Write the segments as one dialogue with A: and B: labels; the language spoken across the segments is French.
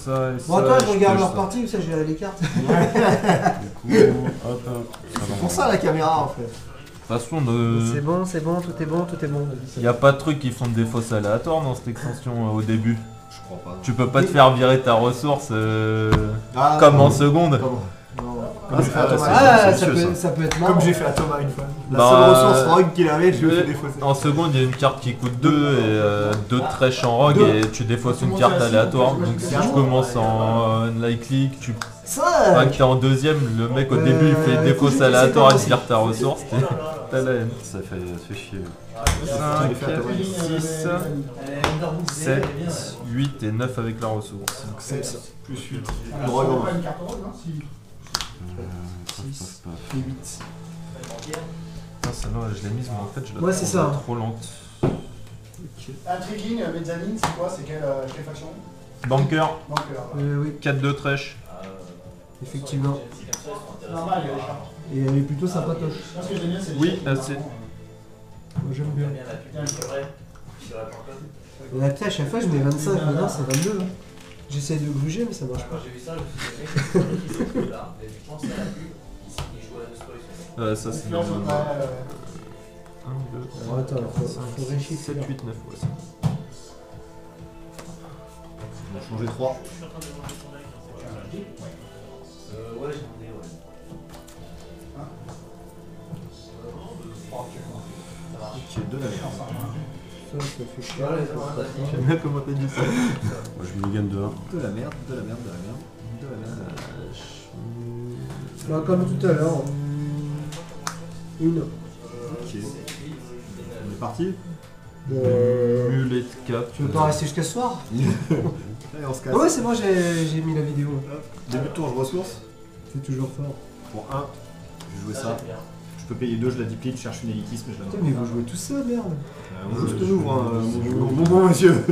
A: ça et ça.
B: Bon, attends, je regarde
A: pioche
B: leur
A: ça.
B: partie, où ça, j'ai les cartes.
A: Du coup, hop.
C: C'est pour ça la caméra en fait.
A: De toute façon,
B: C'est bon, c'est bon, tout est bon, tout est bon.
A: il n'y a pas de trucs qui font des fausses aléatoires dans cette extension au début.
C: Je crois pas.
A: Tu peux pas te faire virer ta ressource
C: Ah,
A: comme
C: non.
A: en seconde.
C: Comment Non. Comme j'ai fait à
A: Ah,
C: Thomas.
B: Ah,
A: c'est vicieux,
B: ça peut être marrant.
C: Comme j'ai fait à Thomas une fois. La
A: Bah,
C: seule ressource rogue qu'il avait, je lui ai fait défausser.
A: En seconde, il y a une carte qui coûte 2 et 2 trèches en rogue et tu défausses une carte aléatoire. Donc si tu commences en light click, tu
B: Ça
A: que t'es en deuxième, le mec au début il fait
B: écoute,
A: défausse
B: je
A: aléatoire
B: sais
A: et
B: pas
A: tire ta ressource. T'as la haine.
D: Ça fait chier.
A: 5, 6, 7, 8 et 9 avec la ressource.
C: Donc 7 plus 8. Drogue en main.
D: 6,
C: Et 8.
A: Ah, celle-là je l'ai mise mais en fait je la
B: Ouais, c'est
A: trouve
B: ça.
A: trop lente.
E: Intriguing, mezzanine, c'est quoi? C'est quelle faction?
A: Banker,
B: Oui,
A: 4 de trèche.
B: effectivement.
E: Normal, il y a des cartes.
B: Et elle est plutôt sympatoche.
E: Moi, ce que j'aime bien, c'est les
A: Oui,
E: chiens.
A: c'est.
B: Moi, j'aime bien.
E: Putain, c'est vrai.
B: Et après, à chaque fois, je mets 25, maintenant c'est 22. Hein. J'essaie de gruger, mais ça marche pas.
F: J'ai vu ça, je me suis dit, mec, c'est là, mais je pense à la pub, il joue à la Nostroy.
A: Ça c'est.
E: Influence,
A: 1, 2,
B: Alors, attends, faut
A: 5,
B: réfléchir.
A: 6, 7, 8, 9. Ouais,
C: On a changé 3.
F: Ouais, j'en ai, ouais.
C: Qui est de la merde.
B: Ça fait chier.
A: J'aime bien comment t'as dit ça.
D: Moi je mulligan de 1.
C: De la merde, de la merde, de la merde. De la merde.
B: Bah, comme tout à l'heure. Une.
C: Ok. On est parti.
A: Mulet de 4.
B: Tu veux pas rester jusqu'à ce soir?
C: Allez, on se casse.
B: Ah ouais, c'est bon, j'ai mis la vidéo.
C: Hop. Début de tour, je ressource.
B: C'est toujours fort.
C: Pour 1, je vais jouer ça. Je peux payer 2, je la duplicate, je cherche une élitisme et je la
B: Putain,
C: mets.
B: mais vous jouez tout ça, merde.
C: On joue ce que nous, mon bon monsieur.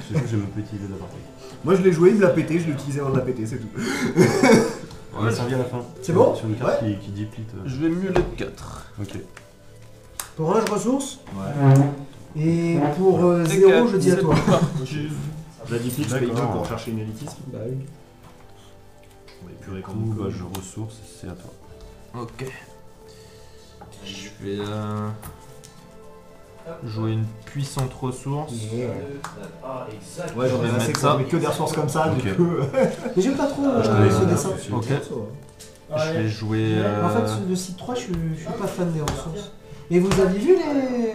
D: J'ai même pas utilisé la partie.
C: Moi je l'ai joué, il me l'a pété, je l'ai utilisé avant de la péter, c'est tout.
D: On va servir à la fin.
B: C'est bon?
D: Sur une carte qui deplete.
A: Je vais mulet de 4.
D: Ok.
B: Pour 1, je ressource.
C: Ouais.
B: Et pour
A: Et
B: 0,
A: quatre,
B: je dis à toi.
C: Je la duplicate, je paye 2
D: D'accord.
C: pour chercher une élitisme.
B: Bah oui.
C: On va épurer quand
D: Du coup,
C: même.
D: bah, je ressource, c'est à toi.
A: Ok. Je vais jouer une puissante ressource.
F: Ah, exact.
C: Ouais, j'en
A: Je
C: ai
A: vais
C: assez
A: mettre
C: pour
A: ça.
C: jouer que des ressources comme ça,
D: Ok.
C: du coup.
B: Mais j'aime pas trop
D: je connais
B: ce
D: ça.
B: dessin.
A: Ok. Je vais jouer.
B: En fait, le site 3, je suis pas fan des ressources. Et vous aviez vu les.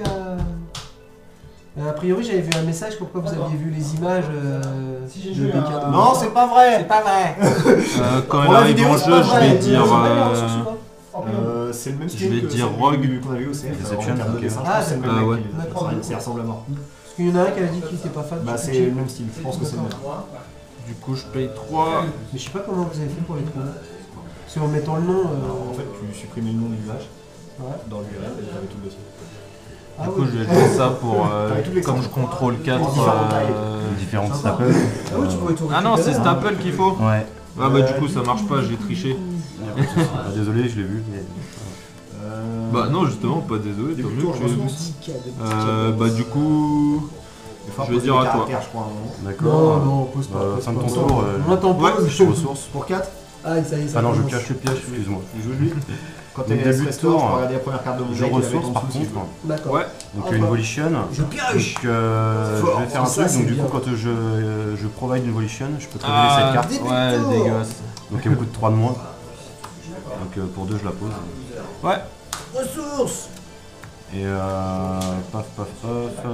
B: A priori, j'avais vu un message comme quoi vous aviez vu les images de Becca.
C: Non, c'est pas vrai.
B: C'est pas vrai.
A: Quand
C: Pour
A: elle
C: la
A: arrive
C: vidéo,
A: en
C: c'est
A: jeu,
C: pas
A: je
C: vrai.
A: vais dire.
B: Ils ont pas mis la ressource ou pas
C: C'est le même
A: Je
C: style
A: vais
C: que
A: dire
C: celle
A: Rogue.
C: qu'on avait au CF.
D: Deception,
C: en termes de
D: ok.
C: dessin, je
B: Ah,
C: pense que c'est le même
A: ah
C: mec
A: ouais.
C: qui-
B: D'accord.
C: ça ressemble à mort.
B: Parce qu'il y en a un qui avait dit qu'il était pas fan.
C: Bah
B: je sais
C: c'est
B: pas
C: le
B: qui.
C: même style, je pense que c'est le même.
A: Du coup, je paye 3.
B: Mais je sais pas comment vous avez fait pour les trouver. C'est en mettant le nom.
C: Alors, en fait, tu supprimais le nom de l'image
B: Ouais.
C: dans l'URL et t'avais tout le dossier.
B: Ah
A: Du
B: oui.
A: coup, je vais jouer ça pour.
C: Avec tous les
A: Comme je contrôle 4.
C: différentes tailles.
D: Différentes
B: Sympa.
D: staples.
B: Ah oui, tu pourrais tout
A: Ah non, c'est
B: récupérer, hein.
A: Staple qu'il faut.
D: Ouais.
A: Ah bah, du coup, ça marche pas, j'ai triché.
D: Ah, désolé, je l'ai vu. Mais...
A: Bah, non, justement, pas désolé, tant
C: Début de
A: mieux
C: tour,
A: que
C: je
A: tu l'aies vu.
C: ressource.
A: Bah, du coup.
C: Il faut
A: je vais
C: poser
A: dire
C: des
A: à toi.
C: caractères, je crois, à un moment.
D: D'accord.
B: Non, non, pose pas. pose
D: Fin de
B: pas.
D: ton tour.
B: On attend pas.
A: Ouais,
D: Je ressource.
C: Pour 4,
B: Ah, ça y est, ça
D: Ah non, je
B: commence.
D: cache le piège, excuse-moi.
C: tu joues lui. Quand
D: Donc,
C: t'es
D: début de
C: restore,
D: tour,
C: tu peux regarder la première carte de mon
D: Je
C: deck et la mettre
D: ressource
C: en
D: par
C: dessous,
D: contre.
C: si tu veux.
B: D'accord.
A: Ouais.
D: Donc
B: Ah,
D: une
B: bah.
D: volition.
B: Je pioche.
D: Donc
B: Fort.
D: je vais faire un
B: Ça,
D: truc,
B: c'est
D: donc du
B: bien.
D: coup quand je provide une volition, je peux te révéler cette carte.
B: Début de
A: ouais,
B: tour.
A: dégueulasse.
D: Donc elle me coûte 3 de moins. Donc pour 2 je la pose.
A: Ouais.
B: Ressources.
D: Et paf paf paf.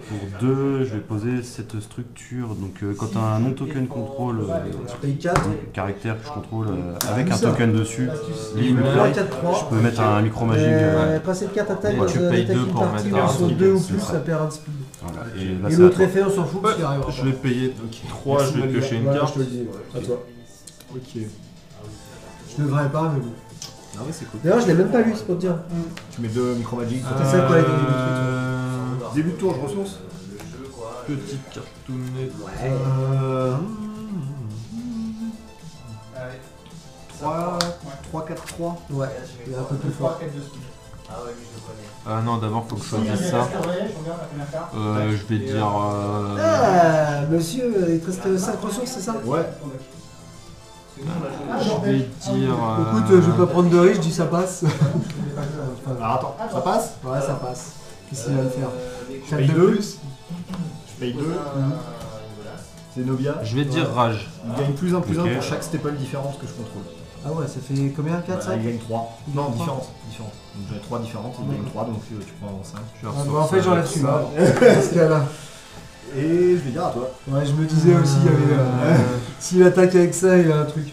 D: Pour 2, je vais poser cette structure. Donc quand tu as un non-token contrôle,
B: Tu payes 4.
D: caractère que je contrôle avec un token dessus, libre
A: Ouais.
D: play,
B: 4, 3.
D: je peux mettre un micro-magic.
B: Passer de 4 attaques
A: Et
B: dans
A: tu
B: un
A: payes
B: attacking
A: deux pour
B: party
A: mettre
B: où
A: un
B: sur
A: speed,
B: 2 ou
D: c'est
B: plus,
D: ça.
B: ça perd un speed.
D: Voilà. Et là,
B: Et
D: c'est à
B: l'autre
D: toi.
B: effet, on s'en fout parce qu'il arrive.
A: Je vais payer 3, je vais piocher une
B: Ouais,
A: carte.
B: je te le dis, ouais. À toi.
C: Ok.
B: Je devrais pas, mais bon.
C: Ah ouais, c'est cool.
B: D'ailleurs, je l'ai même pas lu, c'est pour te dire.
C: Tu mets 2 micro-magic.
B: C'est ça quoi, les
C: Début de tour, je ressource.
A: Petite cartoonnette.
C: 3, 4, 3.
B: Ouais, il est un peu plus fort.
F: Ah ouais, lui je le connais.
A: Ah non, d'abord faut que je choisisse ça. Je vais dire.
B: Ah, monsieur, il te reste 5 ressources, c'est ça?
C: Ouais.
A: Je vais dire.
B: Écoute, je vais pas prendre de risque, je dis ça passe.
C: Alors attends, ça passe?
B: Ouais, ça passe. Qu'est-ce qu'il va le faire?
C: Je
B: 4
C: paye
B: de
C: 2.
B: plus.
C: Je paye 2. Zenobia.
A: Je vais dire rage.
C: Il gagne plus 1
D: Ok.
C: pour chaque staple différente que je contrôle.
B: Ah ouais, ça fait combien? 4,
C: Bah,
B: 5?
C: il gagne 3. Non,
B: Trois.
C: différentes. Donc j'avais 3 différentes, il gagne 3, donc tu prends 5.
A: Je vais
B: Ah, bah, en
A: ressourcer
B: fait, j'enlève
A: avec
B: celui-là.
A: ça.
B: Dans ce cas-là.
C: Et je vais dire à toi.
B: Ouais, je me disais aussi, il y avait. S'il attaque avec ça, il y a un truc.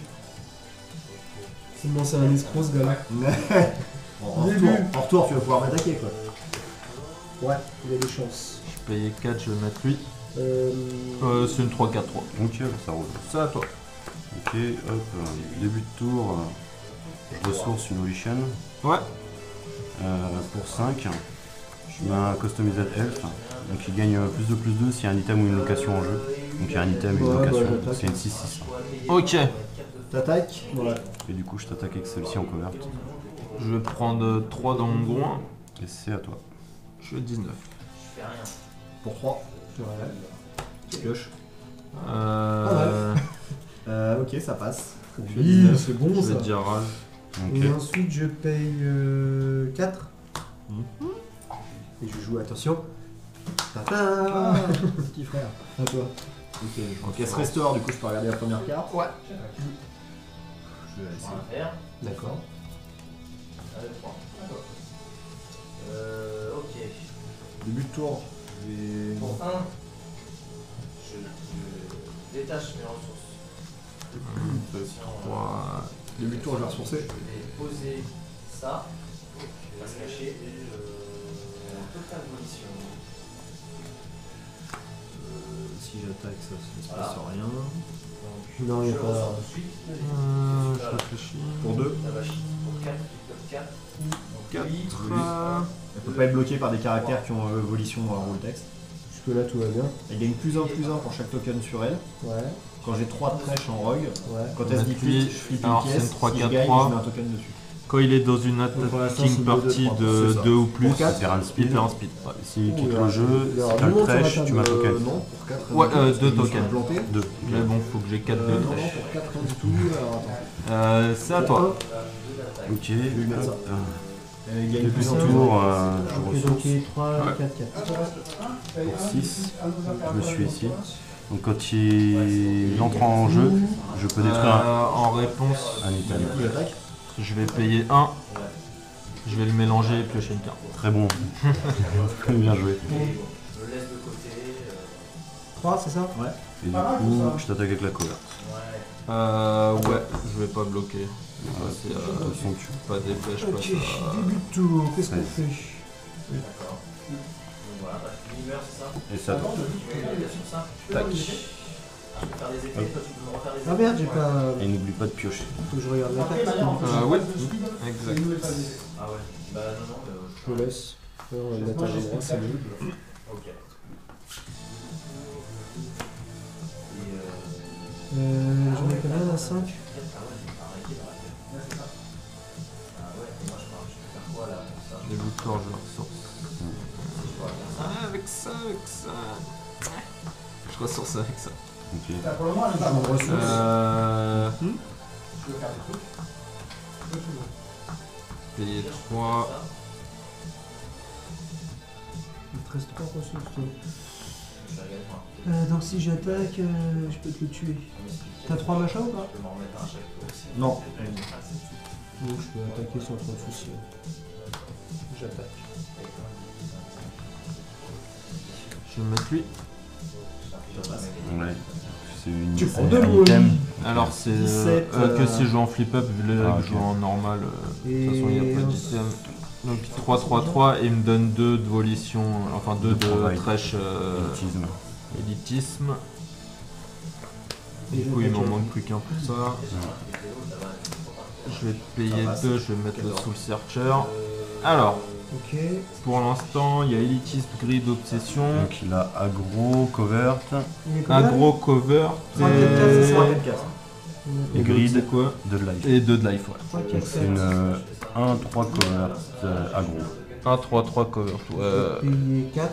B: Sinon, c'est un escroc ce gars-là.
C: En retour, tu vas pouvoir m'attaquer quoi.
B: Ouais, il a des chances.
A: Je payais 4, je vais mettre lui. C'est une 3-4-3.
D: Ok, ça roule.
A: C'est à toi.
D: Ok, hop, début de tour, je ressource une Volition.
A: Ouais.
D: Pour 5, je mets un Customized Elf, donc il gagne plus 2 s'il y a un item ou une location en jeu. Donc il y a un item et une
B: Ouais,
D: location,
B: bah,
D: donc c'est une 6-6.
A: Ok.
C: T'attaques.
B: Ouais.
D: Et du coup je t'attaque avec celle-ci en covert.
A: Je vais prendre 3 dans mon groin.
D: Et c'est à toi.
A: Je suis à 19.
F: Je fais rien.
C: Pour 3. Tu pioches. Ok, ça passe. Je fais
B: Oui,
C: 19.
B: c'est bon
A: Je
B: ça.
A: vais dire rage.
D: Ok.
B: Et ensuite, je paye 4. Et je joue, attention.
C: Ah, petit frère.
B: À toi.
C: Ok, donc elle se restaure, du coup je peux regarder la première carte.
B: Ouais.
C: Je vais la
F: On
C: laisser.
F: va faire.
B: D'accord.
F: 1, 2, 3. Ok.
C: Début de tour, je vais.
F: Pour 1, je détache mes ressources.
A: 2, 3.
C: Début de tour, je vais ressourcer.
F: Je vais poser ça. Il va se cacher. Totale volition.
C: Si j'attaque, ça se
F: Voilà.
C: passe rien.
F: Donc,
B: Non, il y a
F: je
B: pas-
F: ressors tout de suite.
A: Je réfléchis.
C: Pour 2.
F: La vache. Pour 4, top 4. Donc,
A: 4.
F: lui,
C: Elle peut pas être bloquée par des caractères qui ont volition dans leur rôle texte.
B: Jusque-là, tout va bien.
C: Elle gagne plus 1 pour chaque token sur elle.
B: Ouais.
C: Quand j'ai 3 de trèche en rogue,
B: Ouais.
C: quand elle se
A: Depuis,
C: déplite, je flippe une
A: alors, c'est
C: pièce.
A: une 3,
C: Si je
A: 4,
C: gagne,
A: 3.
C: je mets un token dessus.
A: Quand il est dans une
B: pour l'instant,
A: attacking
B: c'est
A: party
B: 2, 2,
A: de
C: c'est ça.
A: 2 ou plus,
C: Pour quatre,
D: C'est un
A: il
D: speed.
A: fait un speed. Ouais.
D: S'il quitte
B: Oula.
D: le jeu,
B: Alors,
D: si t'as
B: du
D: le
B: monde sur la
D: trèche,
B: table.
D: tu m'as token.
C: Non, pour 4.
A: Ouais, 2 tokens.
C: Planté.
D: 2.
A: Mais bon, faut que j'ai 4 de
C: Non,
A: trèche.
C: pour 4, rien du tout. Alors attends.
A: C'est à toi.
D: Ok,
C: lui mettre ça.
D: hop.
C: Elle gagne
D: Début
C: plus
D: de
C: 1
D: tour, je
B: Ok,
D: ressource.
B: donc il est 3,
A: Ouais.
B: 4, 4.
D: Pour 6, je me suis ici. Donc quand il entre en jeu, je peux détruire
A: En réponse,
D: un item.
C: Il attaque.
A: je vais payer 1. Je vais le mélanger et piocher une carte.
D: Très bon. Très bien joué.
F: je le laisse de côté.
B: 3, c'est ça?
D: Et du coup, je t'attaque avec la covert.
A: Ouais, je vais pas bloquer.
D: Voilà,
A: C'est
D: de toute façon, tu-
A: pas d'épée, je
B: Ok,
A: passe
B: début de tour, qu'est-ce qu'on fait?
F: D'accord. Donc voilà, bah, il meurt, c'est ça.
D: Et ça,
F: Tu veux une sur ça.
A: Tac.
F: Je vais faire des effets, toi tu peux me refaire des effets.
B: Ah merde, j'ai pas.
D: et n'oublie pas de piocher.
B: Faut que je regarde l'attaque.
A: Oui, exact.
F: Ah ouais. Bah non, non, mais
B: Je le laisse. On va le mettre à l'endroit, c'est mieux.
F: ok. Et
B: J'en ai combien à 5?
F: ah ouais, j'ai pas arrêté de rater. Ah ouais, et moi je vais faire quoi là pour ça?
A: Début de tour, je le ressource.
F: Je dois faire ça.
A: Avec ça. Je ressource avec ça.
D: Ok.
E: Pour le moment, elle est
B: Je
E: pas
B: me ressource.
E: Je veux faire des trucs.
A: Payer 3.
B: Il te reste 3 ressources. toi.
F: Je vais regarder moi.
B: Donc si j'attaque, je peux te le tuer. T'as 3 machins ou pas?
F: Je peux m'en remettre un à chaque fois aussi.
C: Non.
B: Donc je peux attaquer sans trop de soucis. J'attaque.
A: Je vais mettre lui.
D: Ouais. C'est une
B: Tu prends
D: c'est
B: deux
D: un
B: mots.
D: item.
A: Alors c'est
B: 17,
A: que si je joue en flip-up, vu les
D: Ah,
A: règles, je
D: ok.
A: joue en normal. De
B: Et
A: toute façon, il n'y a pas
B: ensuite-
A: d'item. Donc 3-3-3 et il me donne 2 de volition, enfin 2
D: De
A: de
D: provide.
A: trèche
D: Élitisme.
A: élitisme.
B: Et
A: Du coup, il m'en
B: j'attaque.
A: manque plus qu'un pour ça. Je vais payer 2, je vais mettre le Soul Searcher. Alors,
B: Ok.
A: pour l'instant, il y a élitisme, grid, obsession,
D: Donc il a aggro, covert.
B: Il est combien?
A: aggro, cover,
B: 3, 4, 4, c'est ça?
C: 3, 4, 4.
D: Et
A: Et
D: grid.
A: c'est quoi?
D: 2 de life.
A: Et 2 de life, ouais.
B: 3, 4,
D: Donc c'est une 1-3 covert aggro.
A: 1, 3, 3 cover.
B: Payer 4.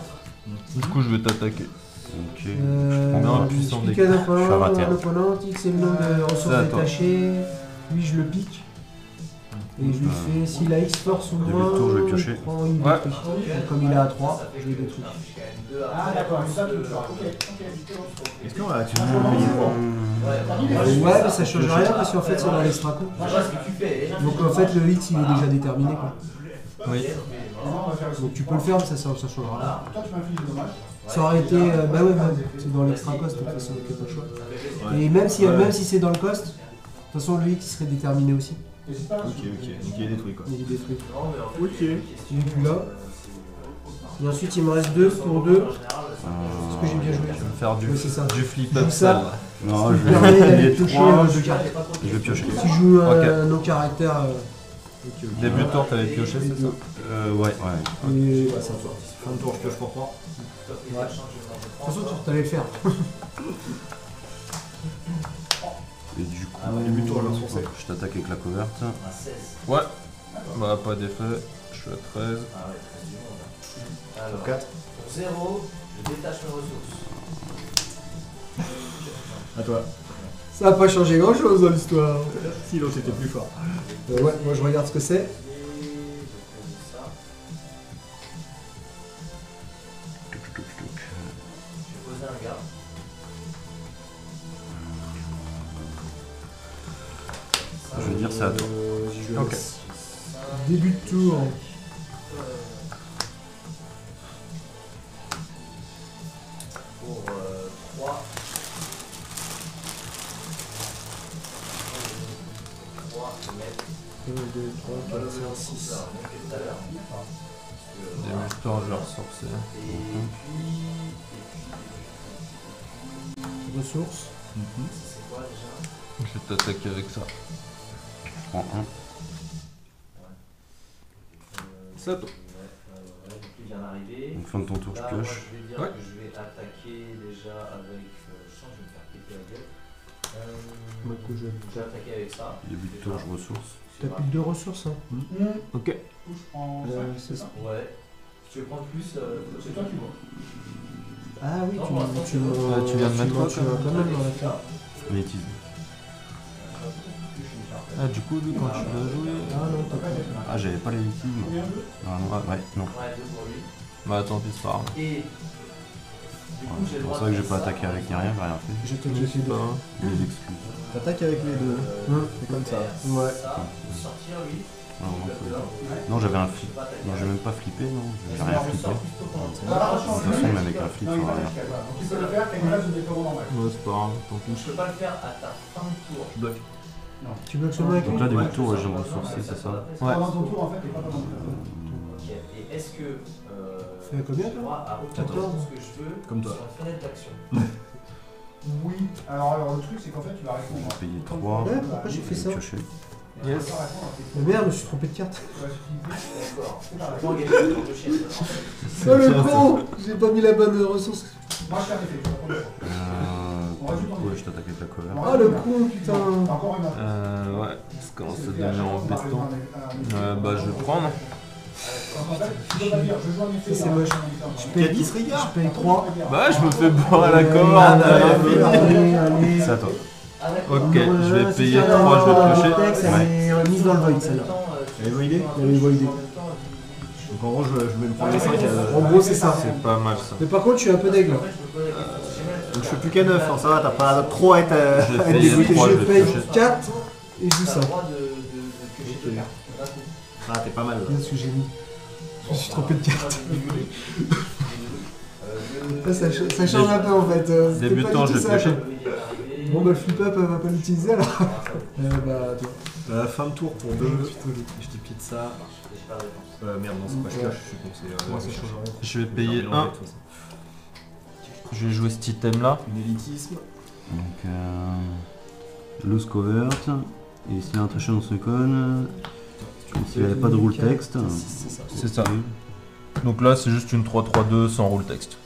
A: Du coup, je vais t'attaquer.
D: Ok.
A: prends bien un puissant
B: je pique
A: deck.
B: un
D: Je suis à
B: opponent,
D: 21.
B: l'opponent dit que c'est le nombre de ressources
A: C'est à toi.
B: détachées. Lui, je le pique. Et je lui fais, s'il a X force ou
D: Début de
B: moins,
D: tour, je vais
B: il
D: piocher.
B: prend, il
A: Ouais.
B: détruit. Donc, comme il est à 3, je le détruis.
E: Ah, d'accord, mais ça, tu le fais. Ok.
C: Est-ce qu'on va actuellement payer 3
B: Ouais, mais ça change rien parce qu'en fait, c'est dans l'extra coup. Donc en fait, le X, il est déjà déterminé, quoi.
A: Oui.
B: Donc tu peux le faire, mais ça changera rien.
E: Toi, tu m'infliges des dommages.
B: Ça aurait été, bah ouais, c'est dans l'extra cost, de toute façon, donc il n'y a pas le choix. Et même si c'est dans le cost, de toute façon, le X, il serait déterminé aussi.
E: N'hésite pas.
C: Ok, donc il est détruit quoi.
B: Il est détruit.
C: Ok.
B: Il est plus là. Et ensuite, il me reste 2 pour 2. Est-ce que j'ai bien joué?
A: Je vais faire
B: Oui, c'est ça.
A: du flip
B: Je joue
A: up
B: ça.
A: sale.
D: Non, je
B: Il permet
D: vais
B: d'aller
D: payer
B: piocher
D: 3.
B: 2 cartes.
D: Je vais piocher.
B: Si je joue
A: Ok.
B: nos caractères,
A: Début de tour, t'avais pioché, c'est ça?
D: Ouais.
B: et bah, ça toi.
C: Fin de tour, je pioche pour 3.
B: De toute façon, tu allais le faire.
D: Et du coup,
C: début de tour, je vais ressourcer.
D: je t'attaque avec la coverte.
A: Ouais. Bah, pas d'effet. Je suis à 13.
F: Alors,
C: 4.
F: pour 0, je détache mes ressources.
C: À toi.
B: Ça n'a pas changé grand chose dans l'histoire.
C: Si l'autre était plus fort.
B: Ouais, moi je regarde ce que c'est.
D: Touc, touc, touc.
F: Je vais poser un gars.
D: Je veux dire, c'est à toi.
B: J'y joue
A: Ok.
B: Début de tour.
F: Pour 3. 3, je vais mettre
B: 1, 2, 3,
F: le
B: 4, 5, 6.
F: tout à l'heure.
A: Début de tour, je vais ressourcer.
B: Ressources.
F: C'est quoi déjà?
A: Je vais t'attaquer avec ça.
D: Je prends 1.
A: C'est à toi.
F: Donc il vient d'arriver.
D: Donc fin de ton tour, je
F: Là, moi,
D: pioche.
F: je vais dire
A: Ouais.
F: que je vais attaquer déjà avec. Je sens que je vais me faire péter la gueule.
B: Moi, que je
F: Je vais attaquer avec ça.
D: Début de tour, je ressource.
B: T'as plus de 2 ressources, hein.
A: Ok.
E: Je prends 5,
B: c'est ça.
F: Ouais. Tu veux prendre plus
E: C'est toi qui vois.
B: Ah oui,
F: Non,
B: tu
F: pour l'instant,
B: tu
A: tu viens de mettre quoi,
B: tu vas quand même dans la carte.
D: Magnétisme.
A: Ah, du coup, lui, quand tu l'as joué.
B: Ah non, t'as pas.
D: Ah, j'avais pas l'élitisme. Ah non, ouais, non.
F: Ouais, 2 pour lui.
A: Bah, tant pis, c'est pas grave.
F: Et. Du coup, j'ai
D: C'est
F: le
D: pour
F: droit
D: ça que
F: de
D: j'ai
F: faire
D: pas
F: ça.
D: attaqué avec ni rien, j'ai rien fait.
B: Je te dis
A: Pas, hein.
D: Des excuses.
C: T'attaques avec les deux. C'est comme ça.
B: Ouais.
F: Ça, sortir lui.
D: Non, non, faut- non, j'avais un flip. Non, j'ai même pas flippé, non. J'ai rien flippé. De toute façon, même avec un flip, ça va rien.
E: Donc tu peux le faire, t'as une base de dépôt normal.
A: Ouais, c'est pas grave, tant pis.
F: Je peux pas le faire à ta fin de tour.
A: Je bloque.
B: Tu bloques seulement avec
D: Donc
B: lui.
D: là, début de tour, j'ai ressourcé, c'est ça.
A: Ouais.
E: Pendant ton tour, en fait, t'es pas pendant ton tour.
F: Ok. Et est-ce que.
B: Fais combien,
F: j'ai
B: toi
F: droit à retourner
B: 14.
F: tout ce que je veux
C: Comme toi.
F: sur une fenêtre d'action?
E: Oui. Alors le truc, c'est qu'en fait, tu vas répondre.
D: J'ai payé 3.
B: Ouais, pourquoi j'ai fait ça?
D: Pioché.
A: Yes.
B: Oh merde, je me suis trompé de carte.
F: D'accord. Je peux engager le tour de chien.
B: Oh le con! J'ai pas mis la bonne ressource.
E: Moi, je fais un effet, tu vas prendre le choix.
D: Ouais, je t'attaque avec la cover.
B: Oh le con, putain!
E: T'as encore une autre.
A: Ouais, ça commence à devenir embêtant. Bah, je vais prendre.
E: En fait, tu dois pas dire, je joue un effet.
B: C'est moche. Je paye 10 je paye 3.
A: Bah, je me fais boire à la corde.
B: Allez,
D: C'est à toi.
A: Ok, je vais payer 3, je vais piocher.
B: Elle est mise dans le void, celle-là.
C: Elle est validée.
B: Elle est validée.
C: Donc en gros, je vais me prendre les 5
B: En gros, c'est ça.
A: C'est pas mal ça.
B: Mais par contre, je suis un peu deg là.
C: Donc je fais plus qu'à 9, hein, ça va, t'as pas trop à être
A: Je vais payer
C: dégoûté.
A: 3, je
B: Je
A: vais
B: paye
A: piocher.
B: 4 et je joue ça.
F: T'as le droit de piocher deux cartes. D'un coup.
C: Ah, t'es pas mal.
B: Regarde ce que j'ai mis. Je me suis trompé de carte. Ça change un peu en fait. C'était
A: Début de
B: pas
A: temps,
B: du
A: je
B: tout
A: vais
B: ça,
A: piocher.
B: quoi. Bon bah le flip up, elle va pas l'utiliser alors. Bah toi.
C: Fin de tour pour 2. Je te pite ça. Merde, non, c'est pas je pioche, je suis con, c'est.
B: Moi ça change rien.
A: Je vais payer 1. Je vais jouer cet item là.
C: Une élitisme.
D: Donc, loose covert. Et s'il y a un tricheur dans ce con, s'il n'y avait pas de rule text.
B: C'est ça.
A: C'est ça. Donc là, c'est juste une 3-3-2 sans rule text.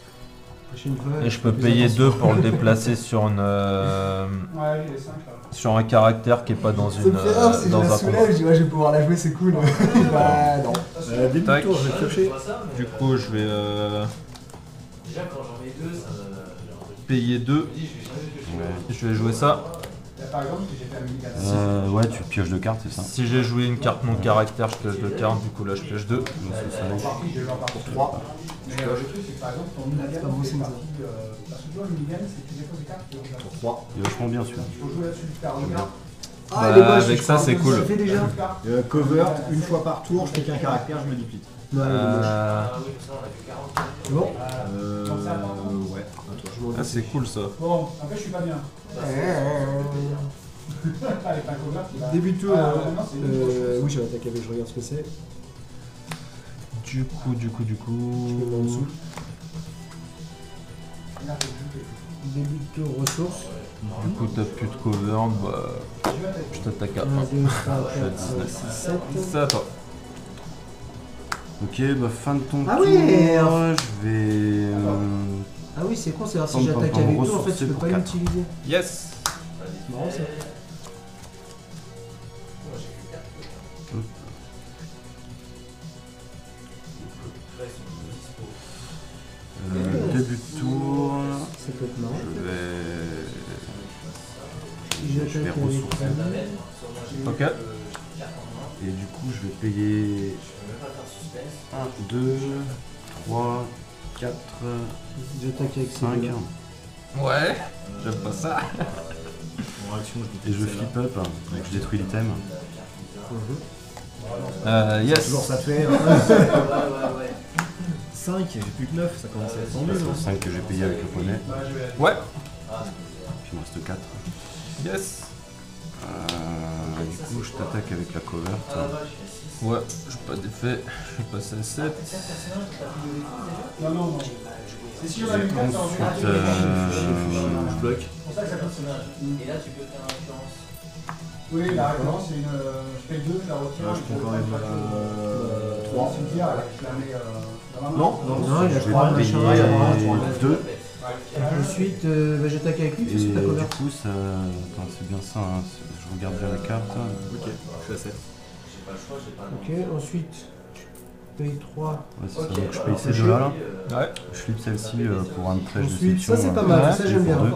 B: Prochaine fois,
A: Et je peux
B: fais
A: payer
B: attention.
A: 2 pour le déplacer sur une
E: Ouais, les 5 là.
A: sur un caractère qui est pas dans
B: Ça
A: une
B: me fait rire, si je
A: dans
B: la
A: un
B: soulève,
A: combat.
B: je dis ouais, je vais pouvoir la jouer, c'est cool. Bah non.
C: Début de
A: Tac.
C: tour, je vais piocher.
A: Du coup, je vais
F: Déjà, quand j'en mets 2, ça me.
A: payer 2.
F: Je dis, je vais jamais piocher.
A: Je vais jouer ça.
E: Là, par exemple, j'ai fait un mini
D: Ouais, tu pioches 2 cartes, c'est ça.
A: Si j'ai joué une carte non caractère, je pioche 2 cartes. Du coup, là, je pioche 2.
D: Donc, c'est ça.
E: je vais leur partir pour 3. Mais le truc, c'est que par exemple, ton minigun,
B: c'est pas bon
E: c'est
B: signe, ça.
E: parti. Parce que toi, le minigun, c'est que tu déposes des cartes et on va.
C: Pour 3.
D: Il est vachement bien celui-là.
E: Il faut jouer là-dessus, faire regard.
B: Ah, elle est moche,
A: avec
B: je
A: ça,
B: crois.
A: c'est cool.
B: Ça fait déjà.
C: Cover, une fois par tour, je fais qu'un caractère, je me déplie.
B: Ouais, elle est moche.
A: Euh,
F: Ah oui, ça, on a fait 40.
B: C'est bon
C: Ouais, à toi.
A: Ah, c'est cool ça.
E: Bon, en fait, je suis pas bien. Allez, pas cover.
B: Début de tour,
E: Ah, non, c'est une autre chose.
B: oui, je vais attaquer avec, je regarde ce que c'est.
A: Du coup.
B: Je me mets en dessous. Début de tour, ressources.
A: Du coup, t'as plus de cover, bah, je t'attaque à
B: 1, 2, 3, 4, 5, 6, 7.
A: C'est à toi.
D: Ok, bah fin de ton
B: Ah
D: tour,
B: ouais.
D: je vais...
B: Ah oui, c'est con, c'est-à-dire si
D: Pam,
B: j'attaque
D: pam, pam,
B: avec toi, en fait,
D: ressourcer
B: je peux
D: pour
B: pas
D: 4.
B: l'utiliser.
A: Yes.
B: Marrant ça.
D: Début de tour,
B: Ça peut être marrant.
D: je vais
B: J'attaque avec
D: ressourcer.
A: Ok.
D: Et du coup, je vais payer 1, 2, 3, 4,
B: J'attaque avec ces
D: 5.
B: deux-là.
A: Ouais. J'aime pas ça.
C: En réaction, je
D: Et
C: déplie
D: je flip up, donc je détruis l'item.
A: Yes.
C: Toujours ça fait.
F: Ouais, ouais, ouais.
C: 5, j'ai plus que 9, ça commence à être tendu.
D: C'est 5 que j'ai payé avec le poney.
A: Ouais.
D: Puis il me reste 4.
A: Yes.
D: Du coup, je t'attaque avec la covert.
A: Ouais. J'ai pas d'effet. Je vais passer à 7.
E: Non, non, non. C'est sûr,
D: Et
E: la lumière, ça en
D: ensuite,
C: Je bloque.
E: C'est pour ça que ça coûte
F: Et là, tu peux faire une référence.
E: Oui, la référence, c'est une. Je paye 2, je la retire.
C: Je prends quand même
E: 3.
C: 3.
E: Cimetière, je la mets dans ma main.
C: Non, non,
B: Non, il a
D: je vais
B: 3
D: payer
B: machin, il a 3.
D: 2.
B: Ensuite, bah, j'attaque avec lui,
D: Et
B: parce que t'as
D: du
B: cover.
D: coup, ça... Attends, c'est bien ça, hein. Je regarde bien la carte.
C: Ok, je suis à 7.
F: J'ai pas le choix, j'ai pas le
B: Ok, ensuite, je paye 3.
D: Ouais, c'est ça, donc je paye ces deux-là. Là.
A: Ouais.
D: Je flippe celle-ci pour un trèche de
B: Ensuite,
D: sélection.
B: ça c'est pas mal,
A: Ouais.
B: ça j'aime bien.
D: pour deux.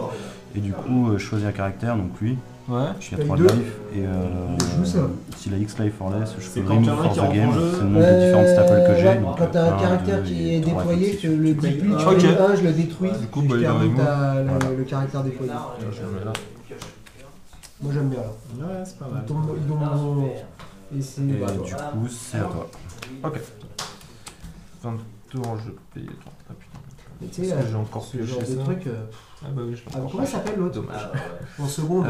D: Et du coup, je choisis un caractère, donc lui.
A: Ouais.
D: Je suis à
B: paye
D: 3
B: deux.
D: de life. Et
B: Je joue ça.
D: s'il a X life or less, je
C: C'est
D: peux
C: quand il y en a
D: remove
C: un qui
D: for the
C: rentre
D: game.
C: en jeu.
D: C'est le nombre de différentes staples que j'ai.
B: Ouais,
D: Donc,
B: quand t'as un
D: 1,
B: caractère
D: 2
B: qui
D: et
B: est
D: 3
B: déployé, je te
D: effectifs.
B: le détruis. Tu
A: Ok.
B: payes 1, je le détruis.
A: Du coup,
B: je
A: bah, il
B: termine
A: remove.
B: le caractère déployé.
A: Je le mets là.
B: Moi j'aime bien là.
C: Ouais, c'est pas mal.
B: Il tombe et c'est.
D: Et
B: bah,
D: du coup, c'est à toi.
A: Ok. Fin de tour, je paye 3. Ah putain.
B: Mais tu sais,
A: Est-ce que j'ai encore
B: ce genre
A: pioché
B: de
A: ça
B: truc.
A: Ah bah oui, je l'ai
B: Ah,
A: encore
B: comment il s'appelle l'autre
A: Dommage.
B: En seconde.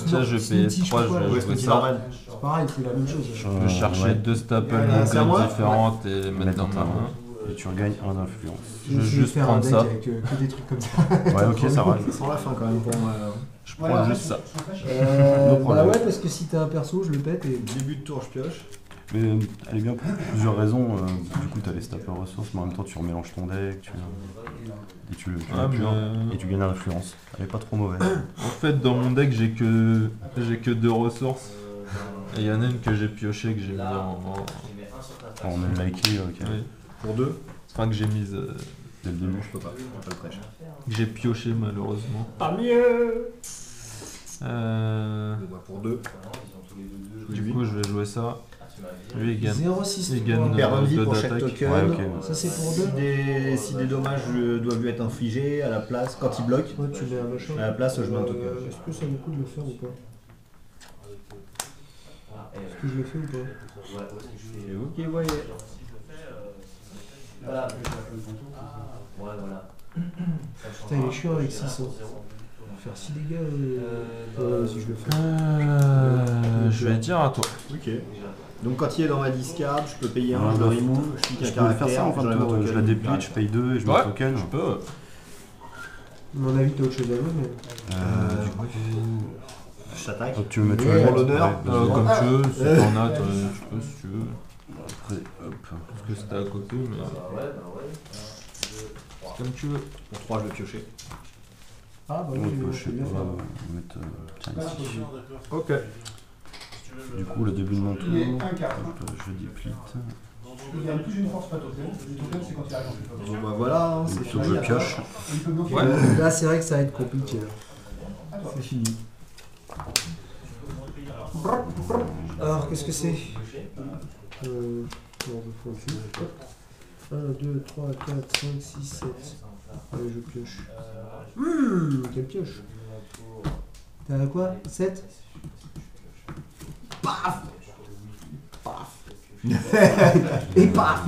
A: Tiens, je vais payer
B: Smithy,
A: 3,
B: je sais pas
A: je
B: quoi,
A: vais
B: là.
A: jouer ça.
C: Normal.
B: C'est pareil, c'est la même chose.
A: Je peux chercher
D: ouais.
A: 2 staples
C: C'est à moi
A: différentes et mettre dans ma main.
D: Et tu regagnes 1 d'influence.
A: Je vais
B: vais
A: juste
B: faire un
A: prendre
B: deck
A: ça.
B: avec que des trucs comme ça.
D: Ouais, ok, ça va.
C: Ça sent la fin quand même pour moi.
A: Je prends juste ça.
D: No
B: Bah
D: problème.
B: ouais, parce que si t'as un perso, je le pète et.
C: Début de tour, je pioche.
D: Mais elle est bien pour plusieurs raisons. Du coup, t'as les staples ressources, mais en même temps, tu remélanges ton deck. Et tu
A: Ah,
D: le pures.
A: mais-
D: Et tu gagnes l'influence. Elle est pas trop mauvaise.
A: En fait, dans mon deck, j'ai que 2 ressources. Et il y en a une que j'ai piochée, que j'ai mis en.
D: On a liké, ok.
A: Oui.
C: Pour 2.
A: Enfin, que j'ai mise.
D: Dès le début.
C: Je peux pas. On peut le prêcher.
A: Que j'ai pioché malheureusement.
B: Pas mieux.
C: Bon, bah, pour 2.
A: Du coup, je vais jouer ça. Lui, il gagne.
B: 0,6.
A: Il gagne
C: Perd un vie
A: 2
C: pour chaque
A: d'attaque.
C: token.
D: Ouais, ok.
B: Ça c'est pour 2.
C: Si des dommages doivent lui être infligés, à la place, quand il bloque,
B: Ouais, tu mets un machin.
C: à la place, je mets un token.
B: Est-ce que ça vaut le coup de le faire ou pas Est-ce que je le fais ou pas
C: C'est vous qui voyez.
F: Voilà. Ouais, voilà.
B: Putain, il est chiant avec 600. Faire 6 dégâts. Si je le fais.
A: Je vais dire à toi.
C: Ok. Donc quand il est dans ma discard, je peux payer un,
D: Ouais,
C: je le
D: bah,
C: remove, je clique un
D: Je peux faire ça en
C: caractère,
D: fin de tour. Je la déplie, je paye 2 et je mets
A: Ouais,
D: un token.
A: je peux.
B: À mon avis, t'as autre chose à jouer, mais.
D: Du coup,
C: Je t'attaque.
D: hop, tu veux mettre
C: Ouais, pour l'honneur.
D: Ouais, vas-y.
A: Comme tu veux, si t'en as, tu peux si tu veux.
D: Après, hop.
A: Parce que c'était à côté, mais. comme tu veux.
C: Pour 3, je vais piocher.
B: Ah, bah
D: On
B: oui,
D: peut
B: je vais bien
D: on
B: faire.
D: va mettre tiens, ici.
A: Ok.
D: Du coup, le début de mon tour,
E: Il est 1-4.
D: je déplite.
E: Il gagne plus une force, pas token. Le token, c'est quand il arrive en flip.
C: Bon bah voilà, hein, c'est
D: Donc,
C: fini.
D: je pioche.
E: Il peut bloquer.
A: Ouais.
B: Là, c'est vrai que ça va être compliqué.
C: C'est fini.
B: Alors, qu'est-ce que c'est 1, 2, 3, 4, 5, 6, 7. Allez, je pioche. Quelle pioche. T'as quoi 7 Paf Paf Et paf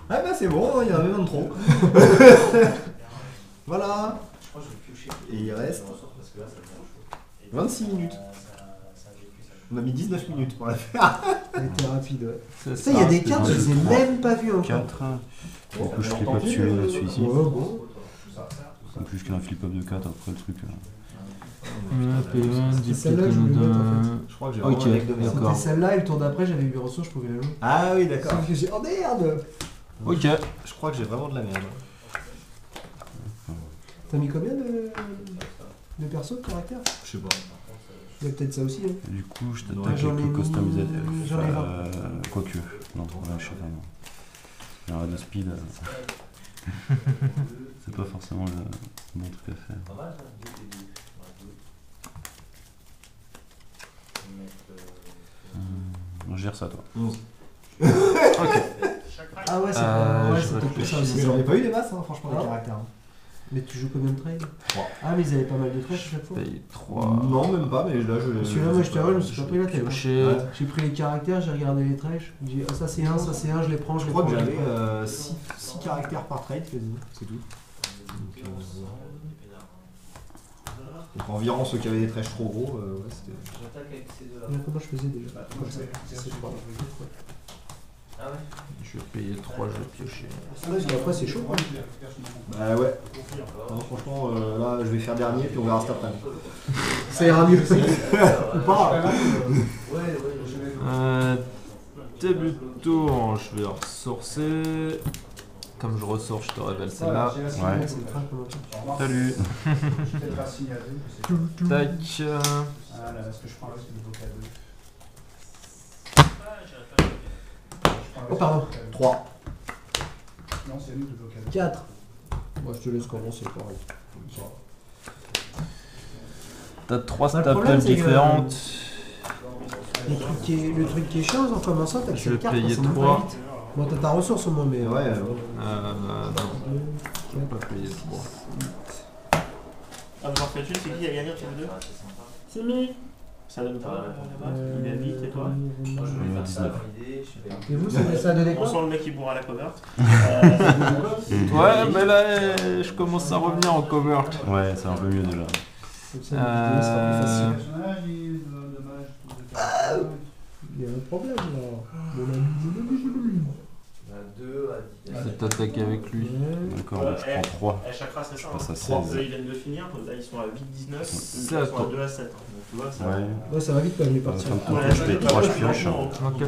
C: Ah bah c'est bon, il y en avait 23. Voilà. Et il reste 26 minutes. On a mis 19 minutes pour la faire.
B: Elle était rapide, ouais.
A: C'est
B: Ça, il y a des
D: c'est
B: cartes, je les ai
D: bon.
B: même pas vues encore.
D: 4. Du coup, je flip up celui-là, celui-ci.
B: Ouais, bon.
D: En plus, qu'il y a un flip up de 4 après le truc.
B: C'est celle-là que je voulais mettre, en fait.
C: Je crois que j'ai
A: Ok,
C: vraiment un deck de merde.
B: C'était celle-là et le tour d'après, j'avais 8 ressources, je pouvais la jouer.
C: Ah oui, d'accord.
B: Sauf que j'ai. Oh merde
A: Ok.
C: Je crois que j'ai vraiment de la merde.
B: T'as mis combien de persos, de caractères?
C: Je sais pas.
B: Il y a peut-être ça aussi, hein.
D: Du coup, je
B: Ouais,
D: t'attaque
B: j'en ai
D: avec le
B: mis-
D: customised
B: j'en ai
D: elf.
B: 20.
D: Quoique. Non, ouais, je sais pas. Non. Il y a un de speed. C'est pas forcément le bon truc à faire. On gère ça, toi.
C: 11.
B: Ah ouais, c'est
A: je
B: c'était pour ça
A: réfléchis.
B: aussi.
C: Mais j'en ai pas eu des masses, hein, franchement,
B: Ah.
C: les caractères. hein.
B: Mais tu joues combien de trades?
C: 3.
B: Ah, mais ils avaient pas mal de trades à chaque fois.
A: Paye 3.
C: Non, même pas, mais là je.
B: Celui-là, moi j'étais heureux, je me suis pas pris la tête.
A: Piocher.
C: Ouais.
B: J'ai pris les caractères, j'ai regardé les trèches. J'ai dit, ah, ça c'est un, je les prends, je
C: Je
B: les
C: crois
B: prends.
C: que
B: je les
C: j'avais
B: prends.
C: 6 caractères par trade quasiment, c'est tout. Donc environ ceux qui avaient des trèches trop gros, ouais, c'était.
F: J'attaque avec ces deux-là.
B: Mais comment je faisais déjà? Comme ça.
E: C'est pas.
F: Ah ouais.
A: Je vais payer 3, je vais piocher.
B: Parce qu'après c'est chaud.
C: Bah ouais. Non, franchement, là je vais faire dernier, puis on verra cet après.
B: Ça ira mieux.
C: Ou pas.
A: Début de tour, je vais ressourcer. Comme je ressors, je te révèle celle-là.
D: Ouais.
B: C'est le train qu'on entend.
D: Salut.
E: Peut-être assigné à 2.
A: Tac.
E: Ah là, est-ce que je prends le risque de bloquer à 2?
B: Oh, pardon.
C: 3.
E: Non, c'est à nous de bloquer à 2.
B: 4. Moi je te laisse commencer pareil.
A: T'as 3
B: Bah, le problème,
A: staples
B: c'est que-
A: différentes.
B: Le truc qui est chiant en commençant, t'as que
A: Je vais
B: cette carte,
A: payer
B: ça monte
A: 3.
B: pas vite. Bon, t'as ta ressource au moins, mais.
C: Ouais,
A: Non, je vais pas payer 3.
G: Ah, vous en faites une, c'est qui qui a gagné entre vous deux? C'est lui. Ça donne quoi là-bas? Il a 8 et toi?
F: Moi, je
D: Il y
F: vais
D: a
F: faire ça
D: 19.
F: dans l'idée. Je fais
B: Et vous, ça a donné
G: On
B: quoi?
G: sent le mec qui bourre à la covert.
A: Ouais, mais là, je commence à revenir en cover.
D: Ouais, c'est un peu mieux déjà.
B: Comme ça, la vidéo sera plus facile.
E: Personnage, il est dommage.
B: Il y a un problème là. Mon ami.
F: On a 2 à 10.
A: Je vais t'attaquer avec lui.
D: D'accord, donc je prends 3.
G: À chaque race, c'est ça.
D: passe à
G: Hein.
D: 16.
G: Eux, ils viennent de finir. Là, ils sont à 8-19.
A: C'est
G: Ils
A: à
G: sont à
A: toi.
G: 2 à 7. Donc, tu vois, ça.
D: Ouais.
B: Ouais, ça va vite quand même, il est parti.
D: Fin de tour,
G: Ouais,
D: je paye 3, je pioche.
A: Ok.
F: Moi, je vais mettre.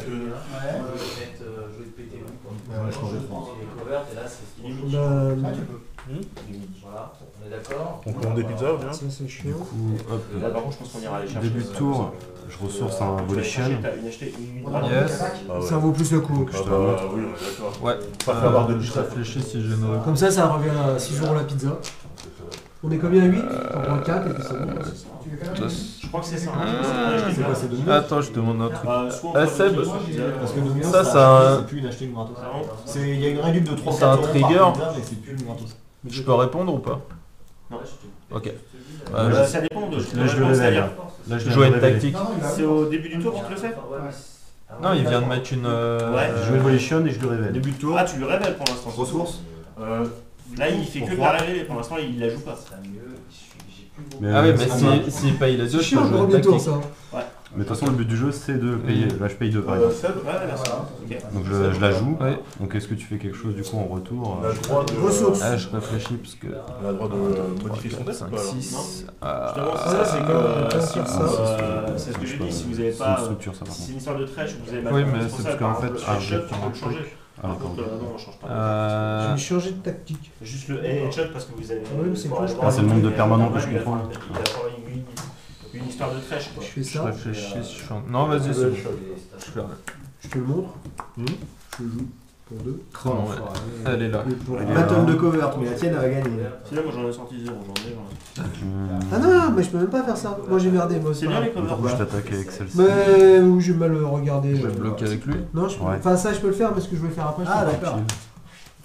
F: Je vais péter lui.
C: Ouais, je changeais 3.
F: Il est couvert et là, c'est.
G: Il est
B: On
G: midi.
B: a.
E: Ah, tu peux.
F: Voilà, on est d'accord.
H: On commande des pizzas ou bien?
B: Ça, c'est chiant.
D: Du coup, hop.
G: Là, par contre, je pense qu'on ira aller chercher.
D: Début de tour, je ressource un volition.
G: T'as une achetée une
A: Yes.
H: Ah ouais.
B: Ça vaut plus le coup.
H: Ah bah oui, on est d'accord.
A: Ouais.
H: Pas faire avoir de
A: Je réfléchis si j'ai une.
B: Comme ça revient à 6 jours la pizza. On est combien à 8? On prend 4 et puis c'est bon.
E: Tu veux faire
G: Je crois que c'est ça.
C: C'est quoi, c'est de
A: Attends, je demande un truc.
G: Soit
A: Ah, Seb,
C: Parce que Domino,
A: Ça, ça-
C: c'est plus une achetée une gratos. Il y a une réduction de 3
A: C'est un trigger.
C: mais c'est plus une gratos.
A: Je peux répondre ou pas?
G: Non.
A: Ok.
G: Ça dépend de.
D: Là, je le révèle. Là, je
A: Jouer
D: viens de
A: une
D: révéler.
A: tactique.
G: C'est au début du tour qu'il te le fait?
A: Non, il vient de mettre une.
G: Ouais.
D: Je joue le volition et je le révèle.
C: Début de tour,
G: Ah, tu le révèles pour l'instant.
C: ressources.
G: Là, il fait que de
C: Pourquoi
G: la révéler. Pour l'instant, il la joue pas.
A: Ah oui, mais
D: c'est-
A: s'il paye les deux,
B: C'est
A: je
B: chiant
A: peux
B: le
A: jouer une
B: premier tour
A: tactique.
B: ça.
D: Mais de toute façon, le but du jeu, c'est de payer. Là, je paye 2 par exemple.
H: Seb,
G: Ouais, bien sûr. Ok.
D: Donc, je la joue.
A: Ouais.
D: Donc, est-ce que tu fais quelque chose du coup en retour
H: on a le droit de.
B: Ressources.
A: Ah, je réfléchis parce que.
H: On a le droit de modifier son deck ou
A: 5,
H: pas alors
A: 6.
G: Justement, c'est
B: Ah,
G: ça, c'est que.
B: pas sûr, ça.
G: C'est ce que j'ai dit, si vous n'avez
D: C'est
G: pas.
D: une structure, ça par
G: Si c'est
D: contre.
G: une histoire de trèche, vous avez mal
A: Oui,
G: fait
A: mais
G: responsable
A: c'est parce qu'en
G: par
A: fait,
G: rapport
A: ah,
G: au chef,
A: j'ai
G: tu peux le changer.
D: Ah,
G: Par
D: d'accord.
G: contre, non, on change pas.
B: Je vais changer de tactique.
G: Juste le headshot parce que vous avez.
B: Ouais, mais c'est quoi, je
D: Ah, c'est le nombre de permanents que je
G: Il a
D: contrôle.
G: une histoire de trèche, quoi.
B: Je fais
A: Je
B: ça.
A: réfléchis, je suis en- Non, vas-y, c'est bon. Je fais rien.
B: Je te le montre. Je joue pour 2.
A: Non, ouais. Elle est là.
C: Battle de covert, mais la tienne elle va gagner.
G: Si là, moi j'en ai sorti 0, j'en ai.
B: Ah non, mais je peux même pas faire ça. Moi j'ai merdé, moi.
G: C'est bien les
D: Du
G: covers.
D: coup, je t'attaque avec celle-ci.
B: Mais où j'ai mal regardé.
A: Je vais bloquer avec lui.
B: Non, je peux...
D: Ouais.
B: Enfin ça je peux le faire, mais ce que je vais faire après, je
C: Ah
B: peux pas.
C: d'accord.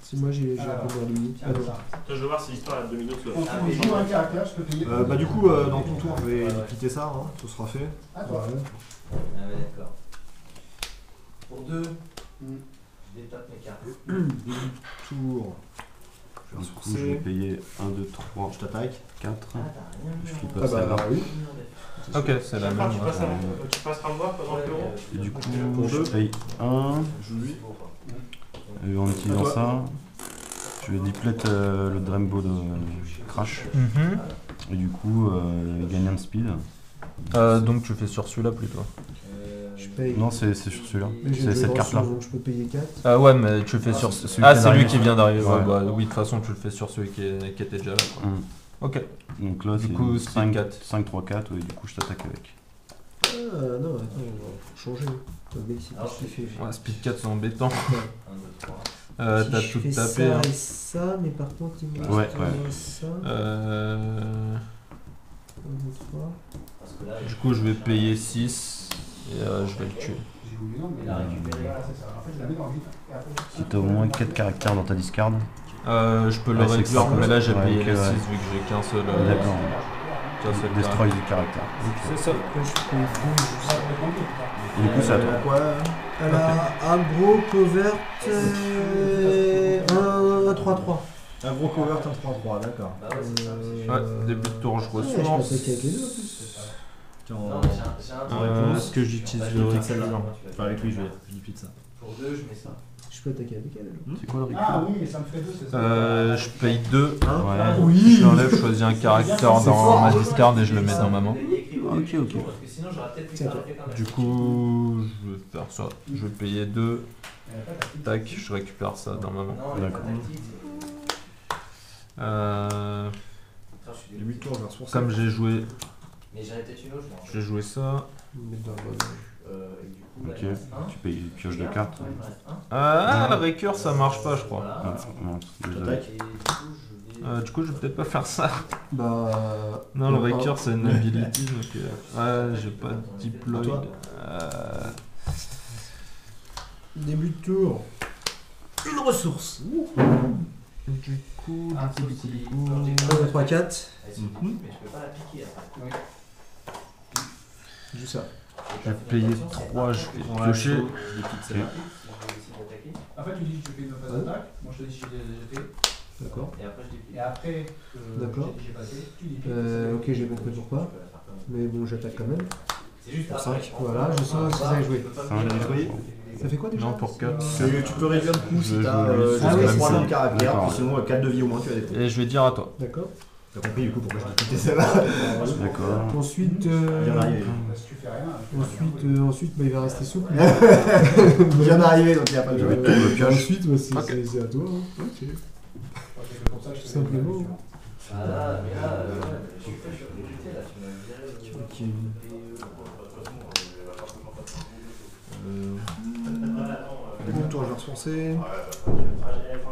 B: Si moi j'ai un peu merdé.
E: Ah, ça.
G: Toi, je veux voir si l'histoire a 2 minutes.
E: On joue un caractère, je peux payer.
C: Bah du coup, dans ton tour, je vais quitter ça, hein. Ce sera fait.
E: À toi.
F: Ah ouais, d'accord. Pour 2, je détape mes cartes.
C: Tour. Je vais
D: Du coup, je vais
C: ressourcer.
D: payer 1, 2, 3,
C: Je t'attaque.
D: 4.
F: Ah, t'as rien
D: Je
F: vu.
D: flippe
C: Ah
D: pas celle-là.
C: oui.
A: Ok, c'est la même.
G: Tu passeras me voir pendant le bureau.
D: Et du coup,
C: Pour
D: je
C: deux.
D: paye 1.
C: Je lui.
D: Et en utilisant
C: À toi.
D: ça, je vais deplete le Drembo de Crash.
A: Mhm.
D: Et du coup, gagner un speed.
A: Donc tu fais sur celui-là plutôt.
B: Je paye.
D: Non, c'est sur celui-là.
B: Mais j'ai
D: C'est
B: joué
D: cette
B: en
D: carte-là.
B: sous, donc je peux payer 4.
A: Ah ouais, mais tu fais sur.
D: C'est celui
A: Ah,
D: qui
A: c'est
D: vient
A: lui qui vient d'arriver. Ouais,
D: Ouais.
A: bah oui, de toute façon, tu le fais sur celui qui était déjà là. Quoi.
D: Mm.
A: Ok.
D: Donc là,
A: Du
D: c'est
A: coup,
D: 5,
A: 4.
D: 5, 3, 4. Et du coup, je t'attaque avec.
B: Ah non, attends, on va changer. Le mec, c'est pas
F: Alors,
B: ce qu'il fait.
A: Ouais, speed 4, c'est embêtant.
F: 1, 2, 3.
B: Si
A: T'as
B: je
A: tout
B: fais
A: tapé.
B: ça
A: Hein.
B: et ça, mais par contre il me
D: Ouais,
B: reste
D: ouais.
B: ça. 1,
A: Euh,
B: 2, 3.
F: Parce que là,
A: Du coup, je vais payer 6 et je vais le tuer.
E: J'ai voulu, non, mais
F: il a récupéré.
E: voilà, c'est ça. En fait, je la mets dans le vide. Et après,
D: Si t'as au moins 4 caractères dans ta discard.
A: Je peux le
D: Ouais, c'est
A: réduire,
D: simple.
A: mais là j'ai
D: Ouais,
A: payé
D: ok,
A: les 6
D: ouais.
A: vu que j'ai qu'un seul.
D: D'accord.
A: Qu'un seul
D: Destroy des caractères.
A: C'est ça.
B: Après je paye 2.
E: ça va dépendre.
D: Et du coup, c'est à toi.
C: Quoi
B: Elle a un gros covert. 1, 3, 3.
C: Un gros covert, un 3-3, d'accord.
F: Bah ouais, c'est ça.
A: Ouais, début de tour, je
B: Ouais, je peux
A: ressource.
B: attaquer avec les deux en plus.
C: Tiens,
F: Non, mais j'ai un
A: Est-ce que j'utilise
F: Bah,
A: le
F: je
A: recul
F: celle-là.
C: Enfin, avec lui, je duplicate ça.
F: Pour 2, je mets ça.
B: Je peux attaquer avec elle. alors.
D: C'est quoi le recul
E: Ah oui, ça me fait 2, c'est ça.
A: Je paye 2.
D: Ouais.
B: Oui.
A: Je l'enlève, je choisis un caractère dans ma discard et je le mets dans ma main.
D: Ok, ok.
F: Parce que sinon, j'aurais peut-être pu
B: C'est à toi.
F: clarifier quand même.
A: Du coup, je vais faire ça. Je vais payer 2. Tac, je récupère ça dans ma main.
F: Non,
D: D'accord.
F: la tactique,
A: Euh,
F: c'est. Je suis
C: Début de tour, je vais ressourcer.
A: comme j'ai joué,
F: Mais j'en ai peut-être une autre, je
A: j'ai joué ça.
B: Mettre dans le-
F: Et du coup, là,
D: Ok.
F: il me reste un.
D: Tu payes pioche de cartes.
F: Il me reste un.
A: Ah, la récure ça marche pas, je crois.
F: Voilà.
D: Ah, mince, désolé.
C: T'attaques.
F: Et du coup, je vais.
A: Du coup, je vais peut-être pas faire ça.
B: Bah.
A: Non, le récure c'est une ability donc. Ouais, j'ai pas de deploy.
C: Toi
B: Début de tour. Une ressource.
A: Du coup,
F: Ah, sauf si- quand j'ai
B: 1, 2, 3, 4.
F: Elle se pique, mais je peux pas la piquer après.
B: Juste ça.
A: je vais payer 3, je vais piocher.
C: Je duplicate celle-là.
F: Si je vais essayer d'attaquer.
E: En fait, tu dis que tu fais une phase d'attaque. Moi, je te dis si j'ai déjà fait.
B: D'accord.
F: Et après, je déplique.
E: Et après,
B: D'accord.
E: j'ai passé, tu dis.
B: Ok, j'ai compris pourquoi. Mais bon, j'attaque quand même.
F: C'est juste
C: Pour
F: après.
C: 5.
B: Voilà, je sens ce que ça a joué.
D: Cinq.
B: Ça fait quoi déjà
A: Non, pour 4.
C: Tu peux réduire le coup si
A: Je
C: t'as
A: joue lui,
C: jusqu'à
B: ah oui,
C: 3
B: c'est
C: noms
B: ça.
C: de caractère,
D: D'accord.
C: puis sinon 4 de vie au moins tu as des points.
A: Et je vais dire à toi.
B: D'accord.
C: T'as compris du coup pourquoi je duplicate celle-là.
D: D'accord.
B: Ensuite,
C: Viens d'arriver.
E: Si tu fais rien.
B: ensuite bah, il va rester souple.
C: Viens d'arriver donc il n'y a pas de
D: Je vais
C: jeu.
D: tourner le pioche.
B: Ensuite, bah, c'est
A: Ok.
B: c'est à toi. Hein. Ok.
E: Tout
B: simplement.
F: Ah là, mais là, je suis dégoûté là, tu m'as viré le.
B: Ok.
C: Début de tour, je vais ressourcer.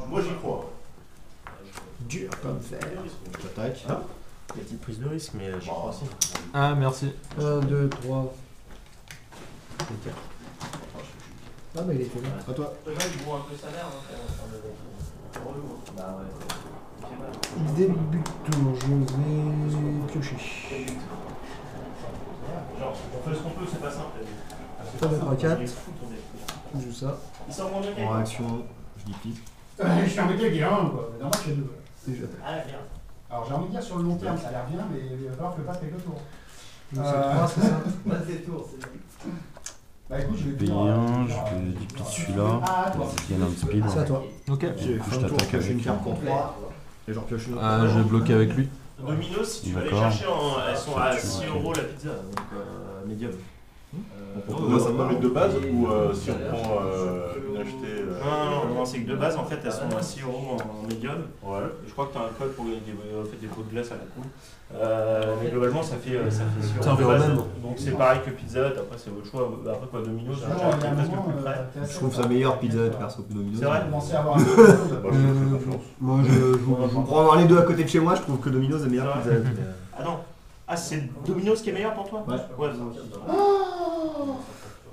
H: Moi j'y crois.
B: Dur comme fer.
C: Je t'attaque.
G: Petite prise de risque, mais j'y crois aussi.
A: Ah, merci.
B: 1, 2, 3. Ah bah il était là.
C: À toi.
F: Le mec, il boit un peu sa mère, hein, relou. Bah ouais. J'ai mal.
B: Début de tour, je vais piocher.
G: Genre, on fait ce qu'on peut, c'est pas simple.
B: Ça va être un 4.
G: Il est fou, ton dé.
B: Je joue ça.
G: Il sort moins bien
C: En
G: qu'avec.
C: réaction, je duplicate.
E: Je suis embêté avec les 1, quoi. Mais normal, j'ai 2.
B: Et j'attaque.
G: Ah, merde.
E: Alors, j'ai envie de dire sur le long terme, ça a l'air bien, mais il va falloir que je passe quelques tours.
B: Je joue ça 3, c'est ça.
F: Pas de détour, c'est bien.
E: Bah écoute, je vais
D: Payer
E: dire,
D: 1, je vais dupliquer celui-là.
E: Ah, toi.
D: Il y a un speed.
B: C'est à toi.
A: Ok.
C: J'ai
D: coup,
C: fin
D: je
C: de tour,
D: t'attaque
C: pioche une
D: avec
C: carte pour 3. Et j'en pioche une autre.
A: Je vais bloquer avec lui.
G: Domino, si tu vas les
D: D'accord.
G: chercher, elles sont à 6 € la pizza, donc médium.
H: Moi ça me permet de base ou si on prend une achetée.
G: Non, comment c'est que de base, en fait, elles sont à 6 € en médium.
H: Ouais.
G: Et je crois que tu as un code pour gagner des pots de glace à la cool. Mais globalement, ça fait 6 €
B: Ça
G: de
B: revient au
G: base.
B: même.
G: Donc c'est pareil que Pizza Hut, après c'est votre choix. Après quoi, Domino's, je dirais qu'il est presque plus près.
C: Je trouve ça meilleur Pizza Hut perso que Domino's.
G: C'est vrai.
E: Commencer à avoir un
H: Bah, je te fais confiance.
B: Moi,
C: Pour avoir les deux à côté de chez moi, je trouve que Domino's est meilleur
G: C'est
C: Pizza Hut.
G: Ah non. Ah, c'est Domino's qui est meilleur pour toi?
C: Ouais.
G: Ouais.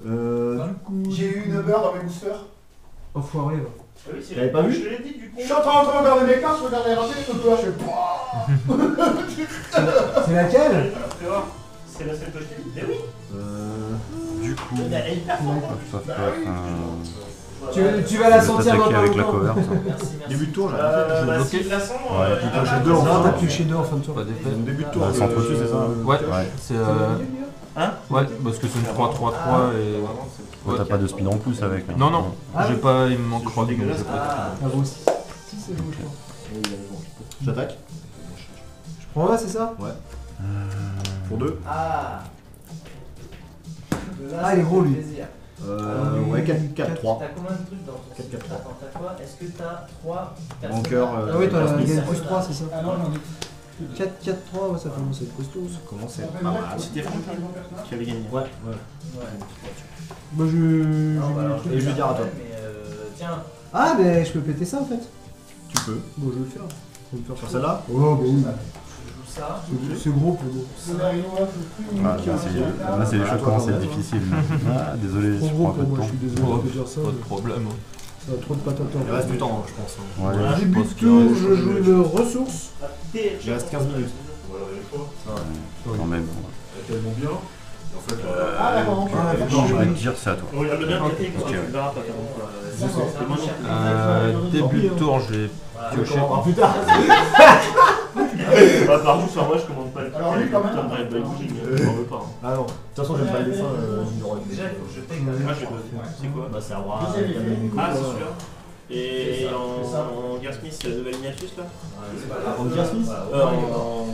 C: Du coup.
E: J'ai eu une beurre dans mes boosters.
B: enfoiré. Va.
G: Ah oui, c'est
C: T'avais pas vu?
G: Je te l'ai dit du coup.
E: Je suis en train de regarder mes cartes, je regarde les ratés, je fais
B: C'est laquelle?
G: Tu vois, c'est la seule que je t'ai dit. Mais oui.
D: Du coup,
G: Elle est hyper forte.
D: paf, paf, paf,
B: Tu vas la
D: je vais
B: sentir dans
D: t'attaquer
B: pas
D: avec la
B: longtemps.
D: cover. ça.
F: Merci.
C: Début de tour, j'ai
G: Bah,
A: bloqué.
G: s'il la sent,
D: Ouais,
C: putain, j'ai deux en
B: Non,
C: fin.
B: t'as pioché 2 en fin de tour.
A: Pas d'effet.
C: Début de tour.
D: Bah, sans foutu, c'est ça?
A: Ouais,
D: Ouais.
A: c'est
G: Hein?
A: ouais, parce que c'est une 3-3-3 et.
D: Ouais, t'as pas de speed en plus avec. hein.
A: Non, non,
B: Ah
A: j'ai
B: oui.
A: pas, il me manque rock donc
G: dégueulasse.
A: j'ai pas.
B: Ah, vous aussi. Si, c'est joué, je crois.
C: J'attaque.
B: Je prends là, c'est ça?
C: Pour 2.
F: Ah.
B: Ah, il est gros, lui.
C: Ouais, 4-3.
F: T'as combien de trucs dans ton
C: 4, 4, 3.
F: Attends, t'as quoi? Est-ce que t'as 3
C: Rancœur.
B: Ah oui, toi,
C: Smith.
B: il y a plus 3, c'est ça?
E: Ah non, j'en ai.
B: 4-4-3, ouais, ça commence à être costaud.
C: Ça commence à être
E: Ça
C: pas
E: fait
C: mal.
G: C'était Franck qui avait gagné.
C: Ouais, ouais.
B: Moi,
F: Non, bah alors, je
C: Et je vais dire à toi.
F: Mais tiens.
B: Ah, mais je peux péter ça en fait.
C: Tu peux.
B: Bon, je vais le faire. Je vais me faire
C: Sur celle-là?
B: Oh, bah oui.
F: Je joue ça.
B: C'est gros pour moi.
D: Ah, là, c'est les choses qui commencent à être difficiles. Ah, désolé,
B: Trop
D: je
B: gros
D: prends un peu
B: pour
D: de
B: moi,
D: temps.
B: je suis désolé de te dire ça.
A: Pas de
B: mais
A: problème.
B: Ça a trop de patates.
C: Il reste du temps, je pense.
D: Ouais,
A: Voilà, je
B: Début
A: pense
B: de
A: qu'il y aura
B: tour,
A: des
B: je
A: choses
B: joue
A: à
B: une ressource.
C: Il reste 15 minutes.
H: Voilà, les fois.
D: quand même.
H: Elle tellement bien. Et en fait,
E: Ah, d'accord, ok.
D: Je vais te dire, c'est à toi.
G: Regarde bien,
D: Ok.
G: parce que tu le verras pas.
A: Début de tour, j'ai pioché.
C: Plus tard.
G: Bah, par contre, sur moi, je commande pas le
E: Alors, lui, quand même.
G: putain de Red Bull Bougie, j'en veux pas.
C: Ah non. De toute façon, j'aime pas le dessin.
F: Déjà, il faut que je paye.
G: Moi, je vais bosser. C'est quoi?
C: Bah, c'est un bras.
G: Ah, c'est celui-là. Et
E: C'est ça, c'est ça.
G: en Gear Smith, la nouvelle Ignatius là?
C: En Gear Smith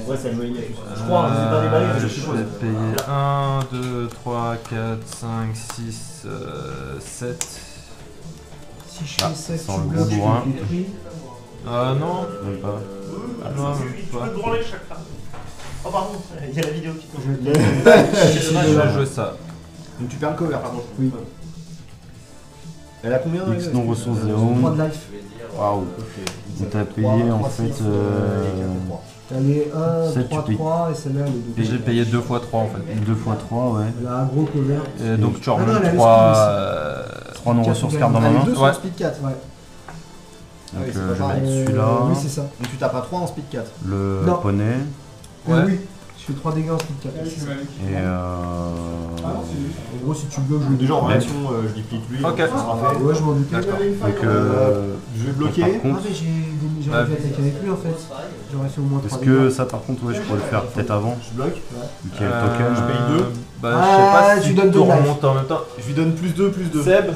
C: Ouais, c'est le moyen. Je
A: Euh,
C: crois, c'est pas déballé, mais je
A: Je
C: suppose.
A: vais payer 1, 2, 3, 4, 5, 6, 7.
B: Si je
D: Ah,
B: fais 7,
D: sans
B: tu
D: le
B: bloques, je
D: bourrin.
B: suis détruit.
A: Ah non,
D: Même pas.
A: non,
G: Tu
A: même
G: peux
A: pas.
G: te branler chaque fois. Oh, pardon, il y a la vidéo qui tourne.
B: Je
A: Je vais jouer ça.
C: Donc tu perds le cover, pardon.
B: Oui.
C: Elle a combien
D: X non ressources
B: 3
D: 0.
B: de life.
D: Waouh. Donc t'as payé en fait.
B: Allez, 1,
D: Sept,
B: 3,
D: tu payes.
B: 3, et celle-là, elle est
A: Et
B: de
A: j'ai payé 2 x 3 en fait.
D: 2 x 3, ouais.
B: Elle a un gros cover.
A: Et donc tu
B: Ah non,
A: remontes
B: elle a le
A: 3.
D: 3 non ressources cartes dans ma
B: Ah,
D: main.
B: les deux sont
A: Ouais.
B: en speed 4, ouais.
D: Donc
C: oui, c'est
D: je
C: pas
D: vais
C: pareil.
D: mettre celui-là.
B: Oui, c'est ça.
C: Donc tu tapes à 3 en speed 4.
D: Le
B: Non.
D: poney.
A: Ouais.
B: Oui, je fais 3 dégâts en speed 4.
D: Et
B: En gros, si tu bloques, je le
C: Déjà en
D: Ouais.
C: réaction, je déplite lui.
A: Ok.
C: Ça sera fait.
B: Ouais, je m'en doutais.
A: D'accord.
D: donc
C: Je vais bloquer.
D: par
B: Ah,
D: contre,
B: mais j'aurais dû attaquer avec lui en fait. J'aurais fait au moins 3
D: est-ce
B: dégâts.
D: que ça par contre, ouais, je pourrais le faire peut-être avant,
C: Je bloque.
D: vu qu'il y a le token.
C: je paye 2.
A: Bah,
B: Ah,
A: je sais pas
B: tu
A: si
B: donnes
A: tu
B: deux life.
A: remontes en même temps.
C: Je lui donne plus 2, plus 2.
A: Seb,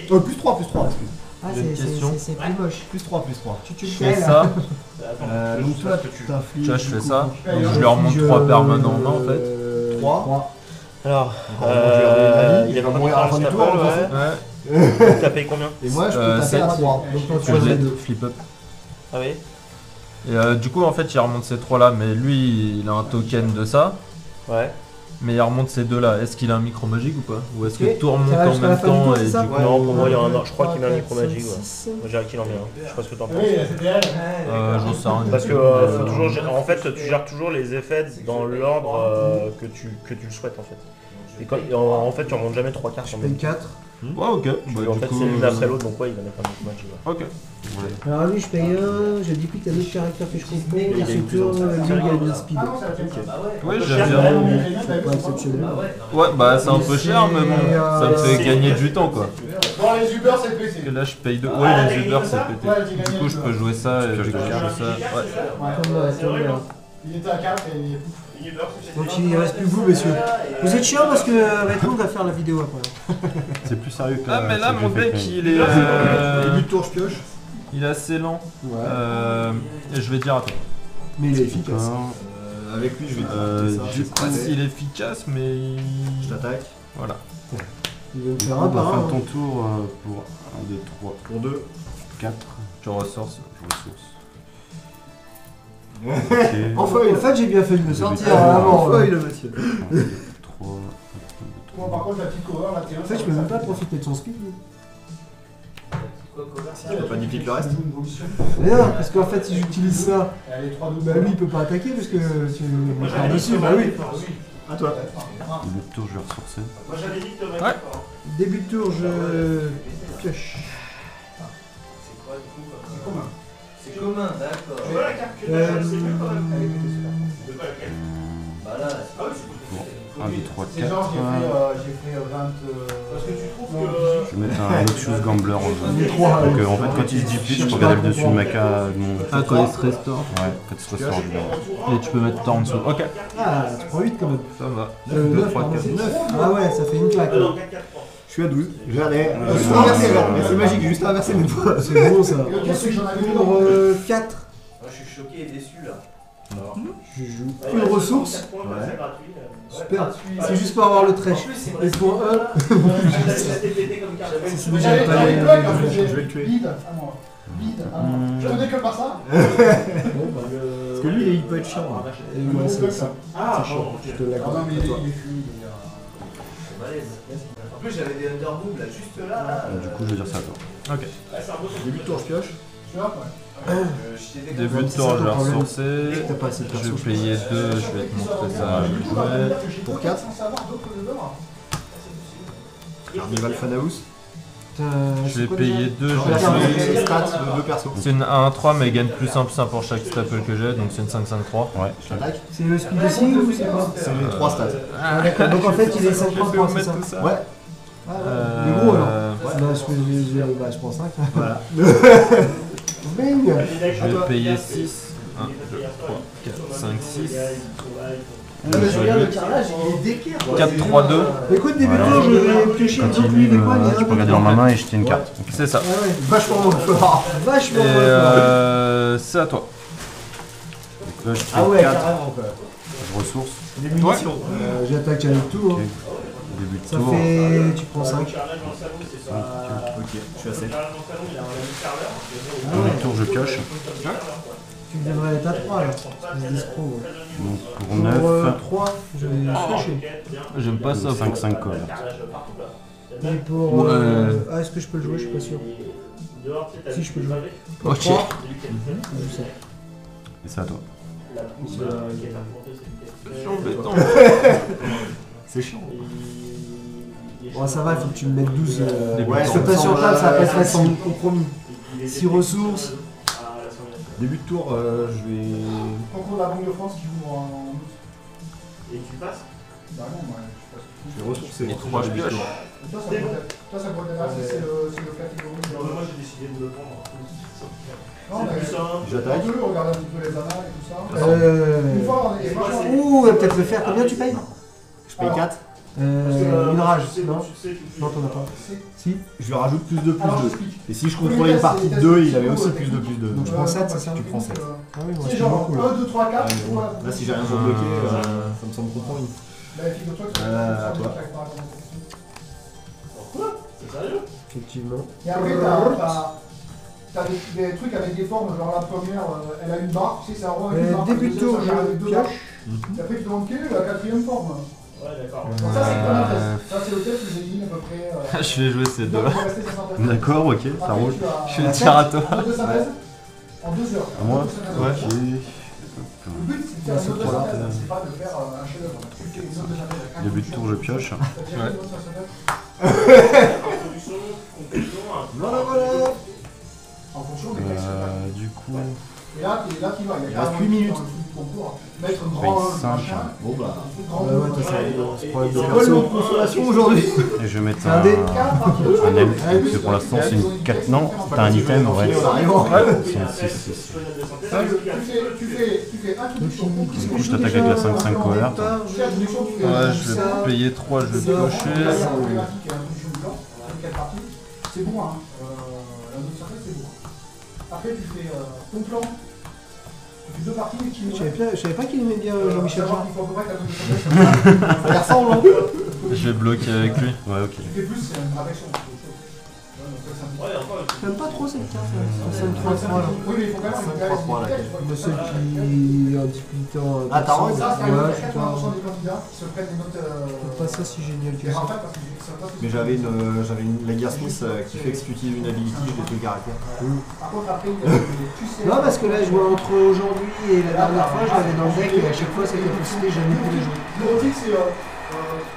C: Plus 3, excuse.
B: Ah,
A: J'ai une question.
B: c'est plus moche.
C: Plus 3, plus 3.
B: Tu
A: je
B: le
A: fais
B: fais là.
A: ça.
C: Donc toi, tu t'infliges.
A: Tu vois, je fais
C: du coup,
A: ça.
C: tu payes,
A: Donc
C: hein.
A: je lui remonte 3 permanents en main en fait.
C: 3.
G: Alors,
C: Il va mourir à la fin du tour. de toute façon.
A: Ouais.
G: T'as payé combien?
C: Et moi, je peux taper
A: sept.
C: à 3.
B: Donc toi, tu
A: Je
B: choisis
A: les
B: les deux.
A: flip up.
G: Ah oui?
A: Et du coup, en fait, il remonte ces 3 là, mais lui, il a un token de ça.
G: Ouais.
A: Mais il remonte ces 2 là. Est-ce qu'il a un micro magique ou pas? Ou est-ce
B: Ok.
A: que tout remonte
B: Ça va
A: en
B: jusqu'à la
A: même
B: fin du
A: temps
B: tour,
A: et
B: c'est ça
A: du coup.
C: Ouais.
G: Non, pour moi, il y a un.
B: 1,
G: Je crois qu'il met un
B: 3,
G: micro
B: 4,
G: magique.
B: 5, 6.
G: Moi, je dirais qu'il en met un. Je sais pas ce que t'en penses.
E: Oui, c'était elle.
A: J'en sais rien.
G: Parce que faut toujours, en fait, tu gères toujours les effets dans l'ordre que tu le souhaites en fait. Et en fait, tu remontes jamais 3 cartes
B: Je
G: en
B: paye
G: même temps.
B: 4.
A: Ouais, ok. Bah,
G: En
A: du
G: fait,
A: coup,
G: c'est l'une après l'autre, donc ouais, il va mettre un micro magique. Ouais.
A: Ok.
B: Alors lui, je paye 1. Je duplique un autre caractère que je comprends. Et
C: gagne
B: ce
C: plus
B: tour,
C: en
B: lui, il gagne de speed.
E: Ah non, c'est la tienne.
F: Bah ouais.
A: Oui,
G: peu
A: j'aime
G: cher,
A: bien.
G: quand même.
B: C'est pas exceptionnel.
F: Bah ouais.
A: Ouais, bah c'est un peu cher, mais bon, ça me fait
G: c'est-
A: gagner du temps quoi.
E: Bon, les Uber, c'est
A: Parce que
E: PC.
A: là, je paye 2.
G: Ah,
A: Ouais,
G: t'as
A: les
G: gagné
A: Uber,
G: comme
A: c'est
G: ça
A: pété.
E: Ouais, j'ai gagné
A: Du coup, je peux jouer ça et je peux jouer ça. Ouais.
B: Comme là.
E: Il était à 4 et
B: Donc il reste plus que vous, messieurs. Vous êtes chiant parce que Redmond va faire la vidéo après.
D: C'est plus sérieux que
A: Ah, mais là,
D: celle que
A: mon
D: j'ai fait
A: deck,
D: avec
A: il est.
C: Début de tour, je pioche.
A: Il est assez lent.
B: Ouais.
A: Et je vais dire à toi.
B: Mais il est efficace.
D: D'accord.
C: Avec lui, je vais
A: Je
C: tenter
A: sais
C: ça.
A: pas s'il est efficace, mais.
C: Je t'attaque.
A: Voilà.
B: Il va me
D: Du
B: faire
D: coup,
B: un
D: bah,
B: par
D: fin
B: un.
D: de ton tour pour 1, 2, 3.
C: Pour 2.
D: 4.
A: Tu ressources.
D: Je ressource.
B: En fait, j'ai bien fait de me sortir
D: Ah,
B: avant.
C: En feuille, le monsieur.
D: 3.
E: Bon, par contre, la petite cover, là, t'es
B: En fait, je peux même pas profiter de son speed. lui.
C: T'as pas duplique le reste?
B: Mais non, parce qu'en fait, si j'utilise ça,
E: Elle est 3 doubles.
B: bah lui il peut pas attaquer parce que tu me pars dessus. Bah oui.
C: À toi.
D: Début de tour, je vais ressourcer.
G: Moi j'avais dit que
A: Ouais.
B: Début de tour, je pioche.
F: C'est quoi du coup
E: C'est commun.
F: C'est commun, d'accord.
G: Tu vois la carte que t'as, c'est mieux quand même.
E: Elle est côté celui-là.
G: De quoi laquelle
F: Bah là, c'est
G: Ah oui, c'est
D: Bon, 1, 2, 3,
E: C'est genre,
D: 4.
E: j'ai fait 20.
G: parce que tu trouves
E: Non,
G: que.
D: Je vais mettre un Noxious Gambler en jeu.
B: Les trois.
D: Donc en fait, quand il se deplete, je peux regarder le dessus de ma carte.
A: Ah, quand il se restaure.
D: Ouais, quand il se restaure, je vais.
A: Et tu peux mettre toi en dessous. Ok.
B: Ah, tu prends 8 quand même.
A: Ça va.
B: 9,
A: 3, 4.
B: 9. Ah ouais, ça fait une claque.
G: Ah non, 4, 4, 3.
C: Je suis à 12. J'allais. Juste inverser, mais c'est magique, juste inverser mes poids.
B: C'est bon ça.
E: Et le pire, c'est que j'en avais
B: Pour
E: deux.
B: 4,
F: Moi je suis choqué et déçu là.
B: je joue une ressource.
G: C'est gratuit.
B: Super. C'est juste pour avoir le trash. Et pour 1,
E: J'avais
B: j'avais pas les-
E: le bloc, hein,
C: je vais le tuer.
E: Bide à moi. Bide à moi. Je connais que par ça.
B: bon bah.
C: Parce que lui, il peut être chiant. hein.
B: Et moi, c'est ça.
G: Ah,
B: C'est chaud. Je te
E: Ah
B: l'accorde.
E: non, mais il
B: à
E: est
B: toi.
E: fluide.
F: C'est balèze. En plus j'avais des undermove là, juste là.
D: Du coup, je vais dire ça à toi.
A: Ok.
C: Début de tour, je pioche.
E: Tu vois, ouais.
A: Début de tour, je vais ressourcer.
B: T'as pas assez de
A: Je
B: perso.
A: vais payer 2, je vais te montrer ça à jouer.
C: Pour 4.
E: Sans savoir d'autres leveurs.
C: Carnival Fanaus.
A: Je vais payer 2, je
B: Ouais,
A: vais
C: Les stats de 2 persos.
A: C'est une 1-3 mais il gagne plus 1 pour chaque staple que j'ai, donc c'est une 5-5-3.
D: Ouais,
C: J'attaque.
B: C'est le speed aussi ou c'est quoi?
C: C'est les 3 stats.
B: Ah d'accord, donc en fait il est 5.3, c'est ça?
C: Ouais.
B: Ah ouais. Le gros alors?
C: ouais.
B: Bah, je prends 5.
C: Voilà.
B: Bing!
A: Je vais payer 6. 1, 2, 3, 4, 5, 6.
B: Je regarde le carrelage, il est d'équerre.
A: 4, 3, 2.
B: Écoute, début de tour, je vais piocher
D: quand il
B: donc
D: lime,
B: les quoi,
D: tu peux regarder dans ma main et jeter une carte.
A: C'est ça.
B: Ah ouais,
C: Vachement moins fort.
B: vachement
A: Et
B: moins.
A: c'est à toi.
D: Donc là, je fais
C: Ah ouais,
D: 4,
C: carrément quoi.
D: je ressource.
C: Des munitions.
B: J'attaque avec tout.
D: Ok.
B: Hein.
D: Début de
B: Ça
D: tour.
B: fait. Tu prends 5.
C: Ok, je suis à 7.
B: Ah
D: Début
B: ouais.
D: de tour, je pioche.
B: Tu devrais être à 3 là. C'est des escrocs. Ouais.
D: Donc pour
B: Pour
D: 9,
B: 3, je vais piocher.
A: J'aime pas ça.
D: 5-5 colle.
B: Et pour.
A: Ouais.
B: Ah, est-ce que je peux le jouer? Je suis pas sûr. Si, je peux le jouer.
A: Ok.
B: Je joue ça.
D: Et c'est à toi.
A: C'est embêtant.
C: C'est chiant.
B: Bon, ça va, il faut que tu me mettes 12.
C: Ouais,
B: Sur
C: ça
B: ta
C: me
B: sur
C: semble,
B: table, ça va pas être
C: ça me
B: facile,
C: semble.
B: compromis. 6 ressources.
C: Début de tour, je vais.
E: Concours de la Banque de France qui ouvre en août.
G: Et tu passes
E: Bah non, moi,
C: Je vais ressourcer.
A: Et 3, je pioche.
E: Toi, ça pourrait être assez, c'est le catégorie.
G: Non, mais moi j'ai décidé de le prendre.
E: Non, mais
C: J'attaque.
E: on peut regarder un petit peu les annales et tout ça. Une
B: Euh.
E: fois, on est vachement.
B: Ouh, on va peut-être le faire. Combien tu payes?
C: Je paye 4.
B: Une rage, non? Non, t'en as pas. Si?
C: Je lui rajoute plus de plus
E: Alors,
C: 2.
E: j'explique.
C: Et si je contrôlais une partie de 2, il avait aussi plus de plus 2.
B: Donc, je prends 7, c'est ça?
C: Tu prends 7.
B: Ah oui, moi,
E: C'est
B: c'est
E: genre
B: beaucoup là.
E: 1, 2, 3, 4.
C: Là, si j'ai rien pour bloquer, ça me semble compromis.
E: Bah, figure-toi que
C: À toi.
G: C'est sérieux?
B: Effectivement.
E: Et après, t'as des trucs avec des formes, genre la première, elle a une barre, tu sais, c'est un roi avec une barre.
B: Début de tour,
E: ça arrive avec
B: je
E: deux barres.
B: pioche.
E: Et après, tu te demandes quelle est la quatrième forme.
G: Ouais, d'accord.
E: Donc ça, c'est comme un test. Ça, c'est le test que j'ai mis à peu près.
A: Je vais jouer ces deux.
E: Donc, il faut rester sur synthèse.
D: D'accord, ok, ça
E: Après,
D: roule.
E: tu as
A: Je vais le dire à toi.
E: un de synthèse en 2 heures.
D: À moi?
E: Un de synthèse.
D: Ok.
E: Le but, c'est de faire une note de synthèse, c'est pas de faire un chef-d'œuvre. Tu fais une note de synthèse avec un
D: Début de
E: coup
D: tour, je pioche.
E: T'as déjà fait une note de synthèse
G: Introduction, conclusion,
C: Voilà, voilà.
E: en fonction des textes.
D: Du coup,
E: Et là, tu vas, il y
C: Il
E: a
C: reste 8
E: carrément
C: minutes.
E: dans le truc du concours. Mettre un
D: paye
E: grand
D: 5.
E: machin,
C: Bon bah.
E: un truc grand.
B: Ouais, ouais, toi, ça c'est problème de
C: C'est quoi le
B: perso.
C: lot de consolation aujourd'hui?
D: Et je vais mettre
B: C'est un dé.
D: un elfe, parce que pour l'instant c'est une 4. Non, t'as un item, ouais.
C: On arrive en
D: C'est une 6.
E: Tu fais introduction,
D: Du
E: conclusion.
D: coup, je t'attaque avec la 5-5 colère.
E: Tu fais introduction, tu fais
A: Ouais, je vais payer 3, je vais
E: C'est
A: piocher.
E: problématique et introduction du blanc. Avec quelle partie? C'est bon, hein. La note de synthèse, c'est bon. Après, tu fais ton plan. Tu fais 2 parties et tu
B: Je savais pas qu'il aimait bien Jean-Michel Jarre.
E: Il faut à peu près que la note de synthèse.
C: Ça ressemble, hein?
A: Je vais bloquer avec lui.
D: Ouais, ok.
E: Tu fais plus, c'est une action.
B: J'aime pas trop cette carte là. 5-3-3 là.
E: Oui, mais il faut quand même
C: 5-3-3 là.
B: Le seul qui en discutant.
C: Ah, t'as raison,
E: Ça,
B: Ouais,
E: ouais,
B: je sais
E: 80%
B: pas.
E: des candidats qui se prennent des notes.
B: Pas ça si génial que
E: Et
B: ça.
E: en fait, parce que ça passe.
C: Mais j'avais une Lager Smith qui fait exécutive une ability, je l'ai fait caractère.
E: Par contre, après, il y a des puces.
B: Non, parce que là, je vois entre aujourd'hui et la dernière fois, je l'avais dans le deck et à chaque fois, cette capacité, jamais pu les jouer.
E: L'autique, c'est.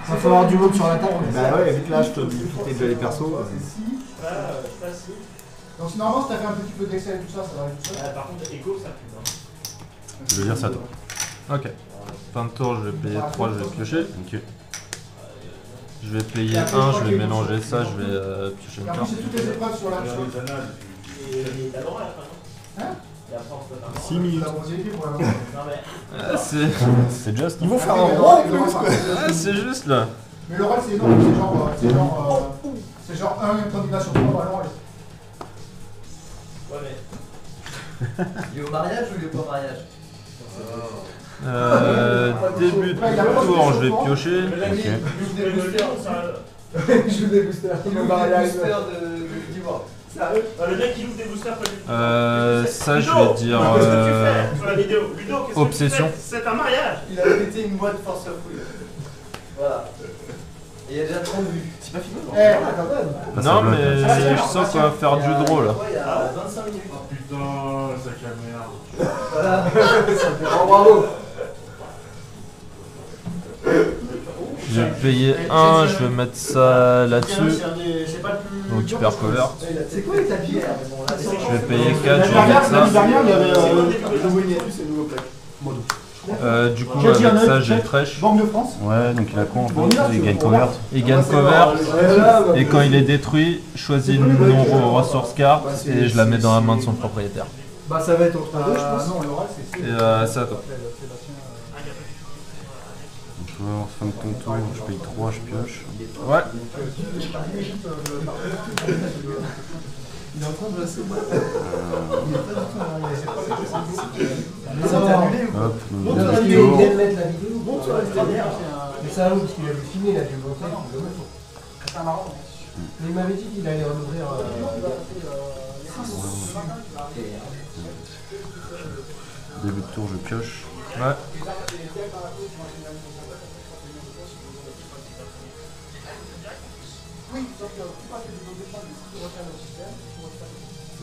B: Il va falloir du monde sur la table.
C: Bah ouais, vite là, je te dis, t'es déjà les persos.
E: C'est si. Donc, si normalement, si t'as fait un petit peu d'Excel et tout ça, ça va aller tout seul.
F: Par contre, Echo, ça pue. Hein.
D: Je veux dire, c'est à toi.
A: Ok. Fin de tour, je vais payer 3, je vais piocher.
D: Ok.
A: Je vais payer 1, je vais mélanger ça, je vais piocher une
E: Et en
A: carte.
E: plus, c'est toutes les épreuves sur la
H: Regarde
E: sur-
H: les annales.
F: Et t'as droit à la fin, non?
E: Hein?
F: Il y a force notamment.
C: 6 minutes.
E: La moitié, voilà.
F: Non, mais.
A: C'est
D: just.
C: Ils vont faire
E: Après,
C: un
E: mais
C: rond en
E: l'oral,
C: plus quoi.
A: ah, c'est juste là.
E: Mais l'oral, c'est énorme. C'est genre un candidat sur 3 à l'oral.
F: Ouais, mais. Il est au mariage ou il est pas au mariage?
A: Début de tour, je vais piocher.
D: Ok.
F: Des boosters, ça.
B: Je joue des boosters.
F: Il ouvre des boosters de divorce. Sérieux? Le mec, il ouvre des boosters, pas des
A: Ça, je vais dire
F: Qu'est-ce que tu fais sur la vidéo? Ludo, qu'est-ce que
A: obsession.
F: tu fais? C'est un mariage! Il a pété une boîte Force of Will. Voilà. Et il y a déjà 30 vues. C'est pas fini, non?
E: Eh, quand même.
D: Bah, ça
A: Non,
D: bloque,
A: mais
D: hein.
A: je sens qu'on va faire du draw là.
F: Ouais, il y a 25 minutes.
H: Oh putain, sac à merde.
F: Voilà.
B: Oh, bravo.
A: Je vais payer 1, je vais mettre ça là-dessus.
F: C'est pas le plus.
A: Donc hyper cover.
B: C'est quoi les tapis?
A: Je vais payer 4, je vais mettre
C: L'année
A: ça.
C: dernière, il y avait le nouveau Inetus et le nouveau plaque.
A: Du coup, avec ça, j'ai le trèche.
E: Banque de France.
D: Ouais, donc il a quoi en fait? Il gagne combien?
A: Il gagne cover. Et quand il est détruit, choisis une non-ressource carte et je la mets dans la main de son propriétaire.
B: Bah, ça va être entre deux, je pense.
E: Non, l'oral, c'est.
A: Et c'est à toi.
D: Je vais avoir fin de ton tour, je paye 3, je pioche.
A: Ouais.
B: Il est en train de lasser.
D: Hop,
B: Il
D: deuxième
B: vient
D: tour.
B: de mettre la vidéo. Mais ça, oui, parce qu'il avait filmé, il a dû le montrer.
E: C'est un marrant.
B: Mais il m'avait dit qu'il allait en ouvrir.
D: Début de tour, je pioche.
A: Ouais.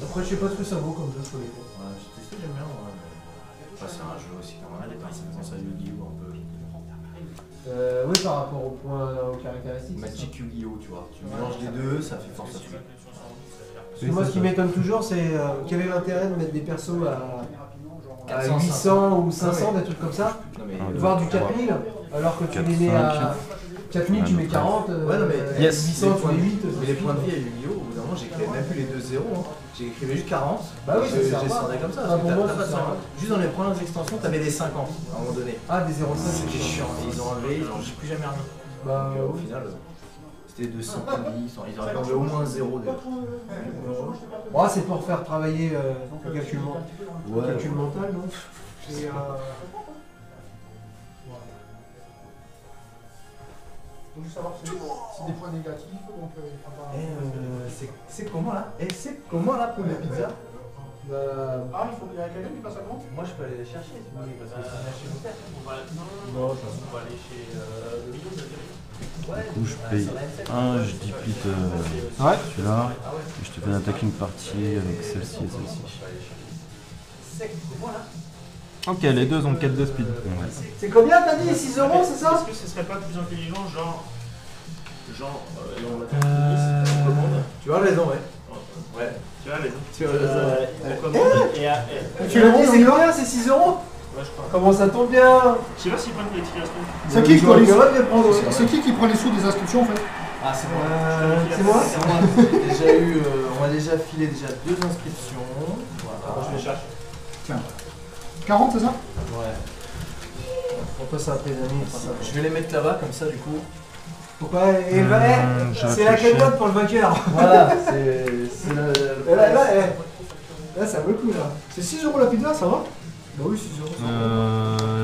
B: Après, je sais pas ce que ça vaut comme jeu, je connais pas.
F: Ouais, j'ai testé, j'aime bien. Ouais, mais... Enfin, c'est un jeu aussi quand même. Les paris, ça me fait penser à Yu-Gi-Oh! Un peu.
B: Oui, par rapport aux points, aux caractéristiques.
F: Magic Yu-Gi-Oh! Tu vois. Tu mélanges les deux, ça fait force of Will.
B: Parce que moi, ce qui m'étonne toujours, c'est quel est l'intérêt de mettre des persos à
F: 400,
B: 800 ou 500, des trucs comme ça,
F: Non, mais.
B: voire du 4000, alors que tu les mets à 4000, tu mets 40,
F: Ouais, non, mais.
B: 800, tu mets 8.
F: Mais les points de vie à Yu-Gi-Oh! Au bout d'un moment, j'écrivais même plus les 2-0. Hein. J'écrivais juste 40.
B: Bah oui,
F: j'ai
B: ça sert pas.
F: descendu comme ça.
B: Ah,
F: parce que
B: pour
F: t'as-
B: moi,
F: t'as
B: ça
F: pas de
B: sert
F: 50. Juste dans les premières extensions, t'avais des 50 à un moment donné.
B: Ah, des 0,5.
F: C'était chiant. Et ils ont enlevé, j'ai plus jamais remis.
B: Bah,
F: Donc, au final, c'était 200 points de vie. Ils auraient enlevé au moins 0 déjà.
B: ouais, c'est pour faire travailler le calcul mental.
F: Ouais.
B: Calcul mental, non Et,
E: Donc, juste savoir, c'est des points négatifs. Donc, il faut pas.
F: C'est comment là? C'est comment là pour les pizzas?
E: Ah, il faut qu'il y ait quelqu'un qui passe à compte.
F: Moi je peux aller les chercher si vous voulez, parce que c'est bien chez vous.
A: Non,
F: On va aller chez le Lion de
D: Du coup, je paye 1, je dipite
A: Ouais.
D: celui-là. Et je te fais une attaque une partie avec celle-ci et celle-ci.
A: Ok, les deux ont 4 de speed.
D: Ouais.
B: c'est combien t'as dit 6 €, c'est ça?
G: Est-ce que ce serait pas plus intelligent, genre.
F: Tu as raison, ouais. Ouais.
G: Tu vois, les
F: Tu as raison.
G: on commande et à.
B: Tu l'as dit, c'est combien? C'est 6 €?
G: Ouais, je crois.
B: Comment ça tombe bien?
G: Je sais pas s'ils prennent les tirations.
E: C'est qui qui prend les sous?
B: de les prendre, ouais.
E: C'est qui prend les sous des inscriptions en fait?
F: Ah, c'est bon.
B: C'est moi?
F: On m'a déjà filé déjà 2 inscriptions. Voilà.
G: Je les cherche.
E: 40, c'est ça?
F: Ouais.
B: Pourquoi ça après les années?
F: Je vais les mettre là-bas comme ça du coup.
B: Pourquoi? Et le
A: je
B: c'est la
A: réfléchis.
B: cagnotte pour le vainqueur.
F: Voilà, c'est le.
B: Et là, ça vaut le coup là.
E: C'est 6 € la pizza, ça va?
B: Bah oui, 6 €.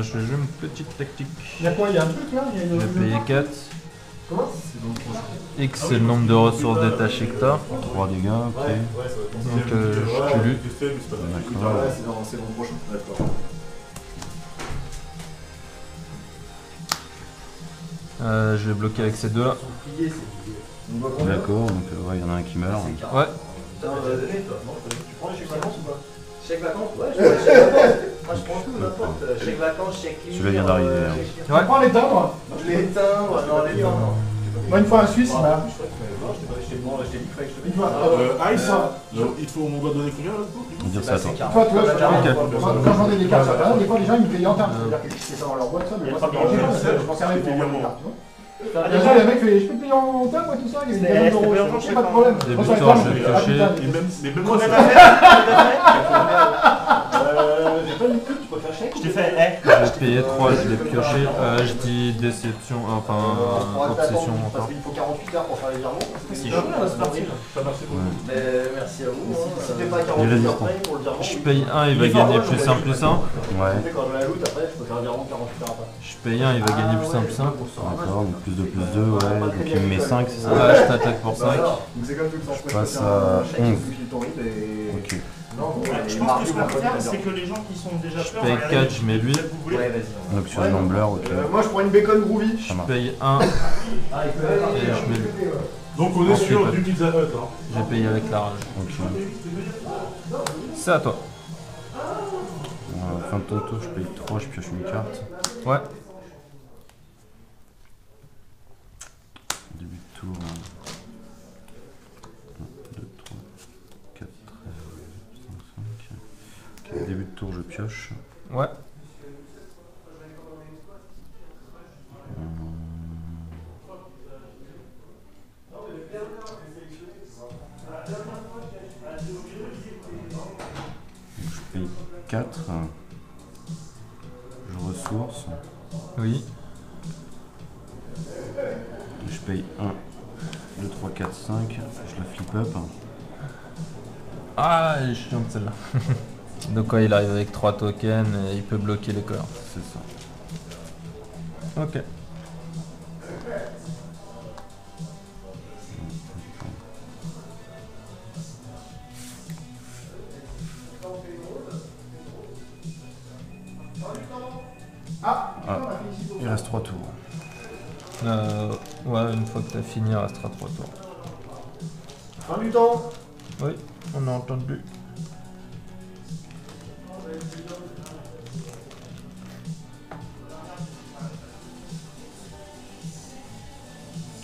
A: Je vais jouer une petite tactique.
E: Il y a quoi? Il y a un truc là? Il y a
A: Je
E: une.
A: vais payer 4.
B: Comment?
A: X c'est le nombre de ressources détachées que t'as.
D: 3 dégâts, ok.
A: Donc je te lutte.
D: D'accord.
C: Ouais, c'est mon prochain. D'accord.
A: Je vais bloquer avec ces deux là.
D: D'accord, donc ouais, il y en a un qui meurt.
A: Ouais.
F: Tu prends les chèques vacances ou pas? Chèque vacances? Ouais, je prends les chèques vacances. Moi je prends tout, n'importe. Chèque vacances, chèque libre.
D: Celui-là vient d'arriver. Hein.
E: Tu prends les timbres.
F: Les timbres, non, les timbres, non.
E: Moi, une fois un Suisse, il m'a. Une fois.
H: Ice, il faut, on doit donner combien là du coup?
D: On va dire ça à toi.
E: Toi, tu vois, quand j'en ai des cartes, ça va. Des fois, les gens, ils me payent en termes. C'est-à-dire que c'est ça dans leur boîte, ça, mais moi, je m'en servais pour envoyer des cartes, tu vois. Déjà, les mecs, je peux te payer en termes, moi, tout ça, il y a des euros, c'est pas de problème.
A: Début
E: Moi,
A: de
E: sur
A: tour,
E: les
A: je
E: termes,
A: vais
E: c'est
A: piocher.
E: pas de
H: Et même
F: Combien
H: moi,
F: t'as
H: ça
F: fait? J'ai pas eu de pub, tu peux faire chèque?
G: Je t'ai fait,
A: Je vais payer 3, je l'ai pioché. Je dis déception, enfin obsession
C: Parce
A: encore.
C: qu'il faut 48 heures pour faire les virements.
F: C'est chaud là, c'est parti. Mais merci à vous.
C: Si t'es pas
D: Il est
C: 48 heures
D: résistant.
C: près pour le virement.
A: Je paye 1, il va gagner plus 1 plus 1.
D: Ouais.
C: Quand je la loot, après, je peux faire un virement 48 heures après.
A: Je paye 1, il va gagner plus 1 plus 1.
D: D'accord, donc plus 2 plus 2, ouais. Donc il me met 5, c'est ça?
A: Ouais, je t'attaque pour 5.
C: Donc c'est comme tout le temps.
D: Je passe à 11. Ok.
G: Je pense que ce qu'on peut faire, c'est que les gens qui sont déjà
A: Je
G: peurs,
A: paye
G: regardez,
A: 4, je mets lui.
G: vous voulez.
F: Ouais, vas-y.
D: Donc sur le number, ok.
C: Moi, je prends une bacon groovy.
A: Je paye 1 et je mets lui.
H: Donc on est sur du Pizza Hut. Hein.
A: J'ai payé avec la rage.
D: Ok.
A: C'est à toi.
D: Fin de ton tour, je paye 3, je pioche une carte.
A: Ouais.
D: Début de tour. 1, 2, 3, 4, 5, 5. Ok, début de tour, je pioche.
A: Ouais.
D: Je paye 4. Je ressource.
A: Oui.
D: Je paye 1, 2, 3, 4, 5. Je la flip up.
A: Ah, elle est chiante celle-là. Donc quoi, il arrive avec 3 tokens et il peut bloquer les corps.
D: C'est ça.
A: Ok.
D: Ah, il reste 3 tours.
A: Ouais, une fois que t'as fini, il restera 3 tours.
C: Fin du temps.
A: Oui, on a entendu.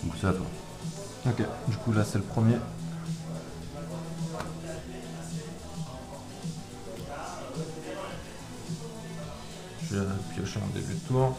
D: Donc c'est à toi.
A: Ok, du coup là c'est le premier. Je vais piocher en début de tour.